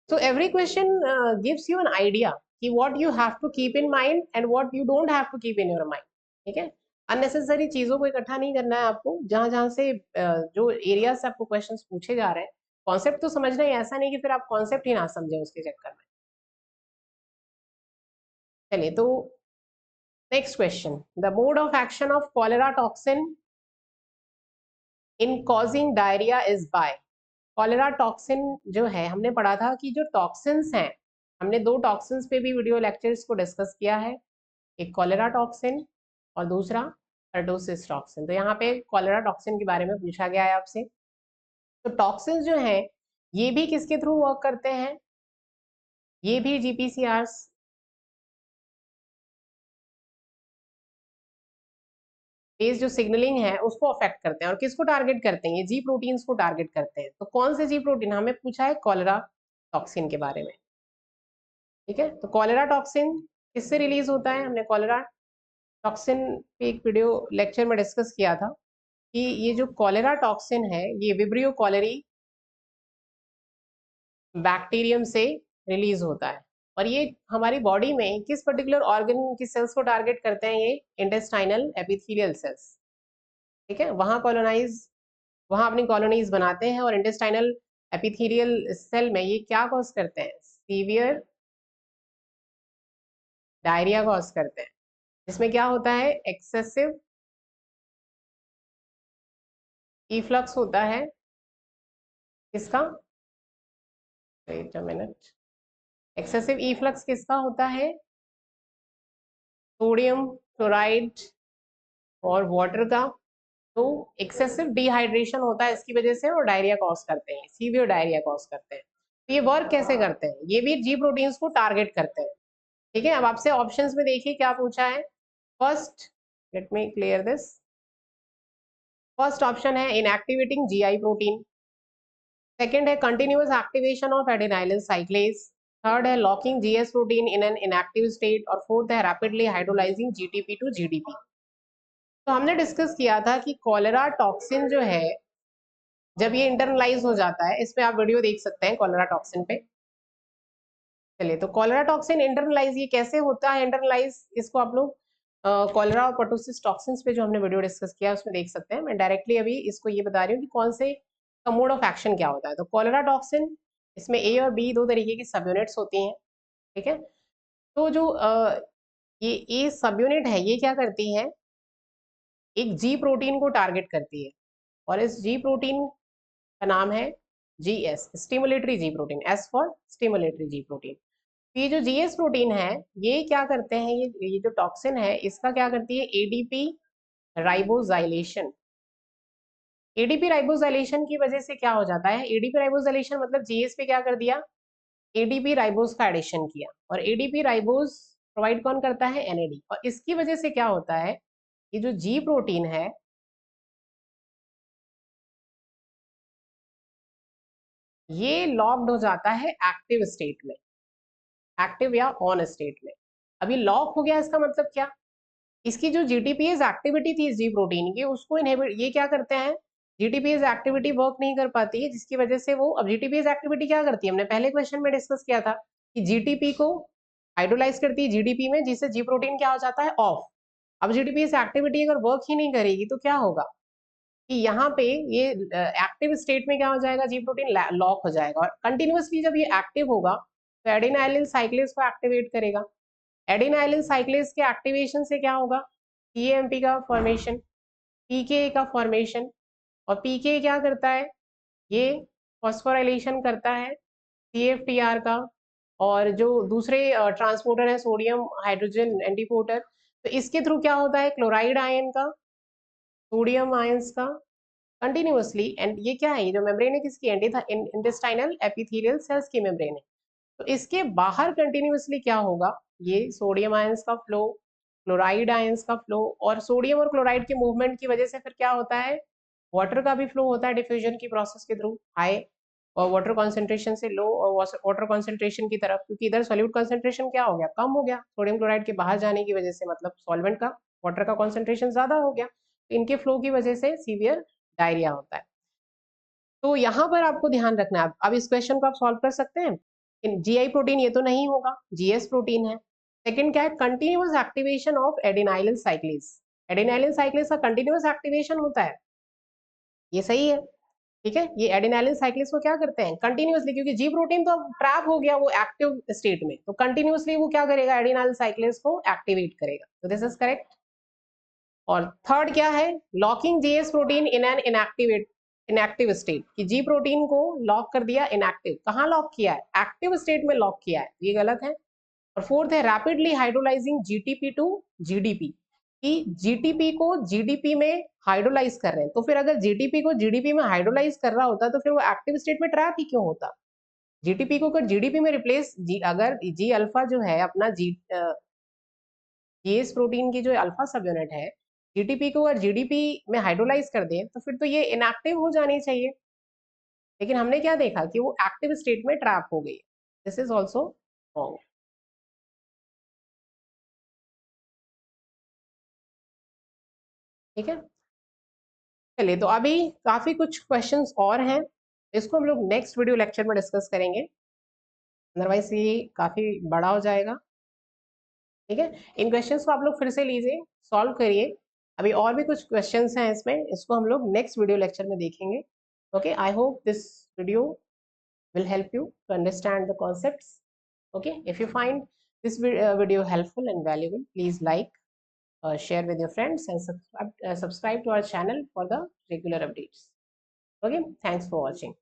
So every question gives you an idea कि what you have to keep in mind and what you don't have to keep in your mind, ठीक है। अननेसेसरी चीजों को इकट्ठा नहीं करना है आपको, जहां जहां से जो एरिया से आपको क्वेश्चंस पूछे जा रहे हैं, कॉन्सेप्ट तो समझना ही, ऐसा नहीं कि फिर आप कॉन्सेप्ट ही ना समझें उसके चक्कर में। चलिए, तो next question, the mode of action of cholera toxin in causing diarrhoea is by. Cholera toxin जो है, हमने पढ़ा था कि जो टॉक्सिन्स हैं, हमने 2 टॉक्सिन्स पे भी वीडियो लेक्चर्स को डिस्कस किया है, एक कॉलेरा टॉक्सिन और दूसरा पर्टोसिस टॉक्सिन। तो यहाँ पे कॉलेरा टॉक्सिन के बारे में पूछा गया है आपसे। तो टॉक्सिन्स जो हैं ये भी किसके थ्रू वर्क करते हैं? ये भी जीपीसीआरस, बेस जो सिग्नलिंग है उसको अफेक्ट करते हैं, और किसको टारगेट करते हैं? ये जी प्रोटीन्स को टारगेट करते हैं। तो कौन से जी प्रोटीन? हमें पूछा है कॉलेरा टॉक्सिन के बारे में, ठीक है। तो कॉलेरा टॉक्सिन किससे रिलीज होता है? हमने कॉलेरा टॉक्सिन पे एक वीडियो लेक्चर में डिस्कस किया था कि ये जो कॉलेरा टॉक्सिन है ये विब्रियो कॉलेरी बैक्टीरियम से रिलीज होता है, और ये हमारी बॉडी में किस पर्टिकुलर ऑर्गन की सेल्स को टारगेट करते हैं? ये इंटेस्टाइनल एपिथेलियल सेल्स, ठीक है। वहां अपनी कॉलोनीज बनाते हैं, और इंटेस्टाइनल एपिथेलियल सेल में ये क्या कॉज करते हैं? सीवियर डायरिया कॉज करते हैं। इसमें क्या होता है, एक्सेसिव इफ्लक्स होता है, किसका, wait a minute, excessive efflux किसका होता है, सोडियम क्लोराइड और वाटर का। तो एक्सेसिव डिहाइड्रेशन होता है इसकी वजह से, और डायरिया कॉज करते हैं, सीवियर डायरिया कॉज करते हैं। तो ये वर्क कैसे करते हैं, ये भी जी प्रोटीन्स को टारगेट करते हैं। ठीक है, अब आपसे ऑप्शंस में देखिए क्या पूछा है। First, let me clear this. First option है इनएक्टिवेटिंग जीआई प्रोटीन, सेकेंड है continuous activation of adenylyl cyclase, third है locking GS protein in an inactive state, और फोर्थ है rapidly hydrolysing GTP to GDP. तो हमने डिस्कस किया था कि कॉलेरा टॉक्सिन जो है जब ये इंटरनलाइज हो जाता है, इस पे आप वीडियो देख सकते हैं कॉलेरा टॉक्सिन पे। चलिए, तो कॉलेरा टॉक्सिन इंटरनलाइज ये कैसे होता है इंटरनलाइज, इसको आप लोग कॉलेरा और पर्टुसिस टॉक्सिन्स पे जो हमने वीडियो डिस्कस किया उसमें देख सकते हैं। मैं डायरेक्टली अभी इसको ये बता रही हूँ कि कौन से का मोड ऑफ एक्शन क्या होता है। तो कॉलेरा टॉक्सिन, इसमें ए और बी दो तरीके की सब यूनिट्स होती हैं। ठीक है, तो जो ये ए सब यूनिट है ये क्या करती है, एक जी प्रोटीन को टारगेट करती है, और इस जी प्रोटीन का नाम है GS, stimulatory ji protein, S for stimulatory ji protein. ये जो जीएस प्रोटीन है ये क्या करते हैं, ये जो टॉक्सिन है इसका क्या करती है, एडीपी राइबोजाइलेशन। एडीपी राइबोजाइलेशन की वजह से क्या हो जाता है, एडीपी राइबोजाइलेशन मतलब जीएस पे क्या कर दिया, एडीपी राइबोज का एडिशन किया, और एडीपी राइबोज प्रोवाइड कौन करता है, एनएडी। और इसकी वजह से क्या होता है, ये जो जी प्रोटीन है ये लॉक्ड हो जाता है एक्टिव स्टेट में, एक्टिव या ऑन स्टेट में। अभी लॉक हो गया, इसका मतलब क्या, इसकी जो जीटीपीएस एक्टिविटी थी इस जी प्रोटीन की उसको इनहिबिट, ये क्या करते हैं, जीटीपीएस एक्टिविटी वर्क नहीं कर पाती है, जिसकी वजह से वो, अब जीटीपीएस एक्टिविटी क्या करती है, हमने पहले क्वेश्चन में डिस्कस किया था कि जीटीपी को हाइड्रोलाइज करती है जीडीपी में, जिससे जी प्रोटीन क्या हो जाता है, ऑफ। अब जीटीपीएस एक्टिविटी अगर वर्क ही नहीं करेगी तो क्या होगा कि यहाँ पे ये एक्टिव स्टेट में क्या हो जाएगा, जी प्रोटीन लॉक हो जाएगा, और कंटिन्यूअसली जब ये एक्टिव होगा तो एडेनाइलिन साइक्लेज को एक्टिवेट करेगा। एडेनाइलिन साइक्लेज के एक्टिवेशन से क्या होगा, पीएमपी का फॉर्मेशन, पीके का फॉर्मेशन, और पीके क्या करता है, ये फॉस्फोराइलेशन करता है सीएफटीआर का, और जो दूसरे ट्रांसपोर्टर है सोडियम हाइड्रोजन एंटीपोर्टर, तो इसके थ्रू क्या होता है, क्लोराइड आयन का, सोडियम आयंस का कंटिन्यूअसली। एंड ये क्या है, ये जो मेम्ब्रेन है किसकी, इंटेस्टाइनल एपिथेलियल सेल्स की मेम्ब्रेन है। तो इसके बाहर कंटिन्यूअसली क्या होगा, ये सोडियम आयंस का फ्लो, क्लोराइड आयंस का फ्लो, और सोडियम और क्लोराइड के मूवमेंट की वजह से फिर क्या होता है, वाटर का भी फ्लो होता है डिफ्यूजन की प्रोसेस के थ्रू, हाई और वाटर कॉन्सेंट्रेशन से लो और वाटर कॉन्सेंट्रेशन की तरफ, क्योंकि इधर सॉल्यूट कॉन्सेंट्रेशन क्या हो गया, कम हो गया, सोडियम क्लोराइड के बाहर जाने की वजह से, मतलब सॉल्वेंट का, वाटर का कॉन्सेंट्रेशन ज्यादा हो गया, तो इनके फ्लो की वजह से सीवियर डायरिया होता है। तो यहाँ पर आपको ध्यान रखना है, अब इस क्वेश्चन को आप सॉल्व कर सकते हैं। जीआई प्रोटीन ये तो नहीं होगा, जीएस प्रोटीन है। सेकंड क्या है, continuous activation of adenylyl cyclase, adenylyl cyclase का कंटिन्यूअस एक्टिवेशन होता है, ये सही है। ठीक है, ये एडेनाइलिन साइक्लेज को क्या करते हैं कंटिन्यूअसली, क्योंकि जी प्रोटीन तो ट्रैप हो गया वो एक्टिव स्टेट में, तो कंटिन्यूअसली वो क्या करेगा, एडेनाइलिन साइक्लेज को एक्टिवेट करेगा, तो दिस इज करेक्ट। और थर्ड क्या है, locking GS protein in an inactive state, कि जी प्रोटीन को लॉक कर दिया इनएक्टिव, कहाँ लॉक किया है, एक्टिव स्टेट में लॉक किया है, ये गलत है। और फोर्थ है rapidly hydrolysing GTP to GDP, कि जीटीपी को जीडीपी में हाइड्रोलाइज कर रहे हैं, तो फिर अगर जीटीपी को जीडीपी में हाइड्रोलाइज कर रहा होता तो फिर वो एक्टिव स्टेट में ट्रैप ही क्यों होता। जीटीपी को अगर जीडीपी में रिप्लेस, अगर जी अल्फा जो है अपना जीएस प्रोटीन की जो अल्फा सब यूनिट है, जीटीपी को अगर जीडीपी में हाइड्रोलाइज कर दें तो फिर तो ये इनएक्टिव हो जानी चाहिए, लेकिन हमने क्या देखा कि वो एक्टिव स्टेट में ट्रैप हो गई। This is also wrong. ठीक है, चलिए, तो अभी काफी कुछ क्वेश्चंस और हैं, इसको हम लोग नेक्स्ट वीडियो लेक्चर में डिस्कस करेंगे, अदरवाइज ये काफी बड़ा हो जाएगा। ठीक है, इन क्वेश्चंस को आप लोग फिर से लीजिए, सॉल्व करिए। अभी और भी कुछ क्वेश्चंस हैं इसमें, इसको हम लोग नेक्स्ट वीडियो लेक्चर में देखेंगे। Okay, I hope this video will help you to understand the concepts. Okay, if you find this video helpful and valuable, please like, share with your friends, and subscribe to our channel for the regular updates. Okay, thanks for watching.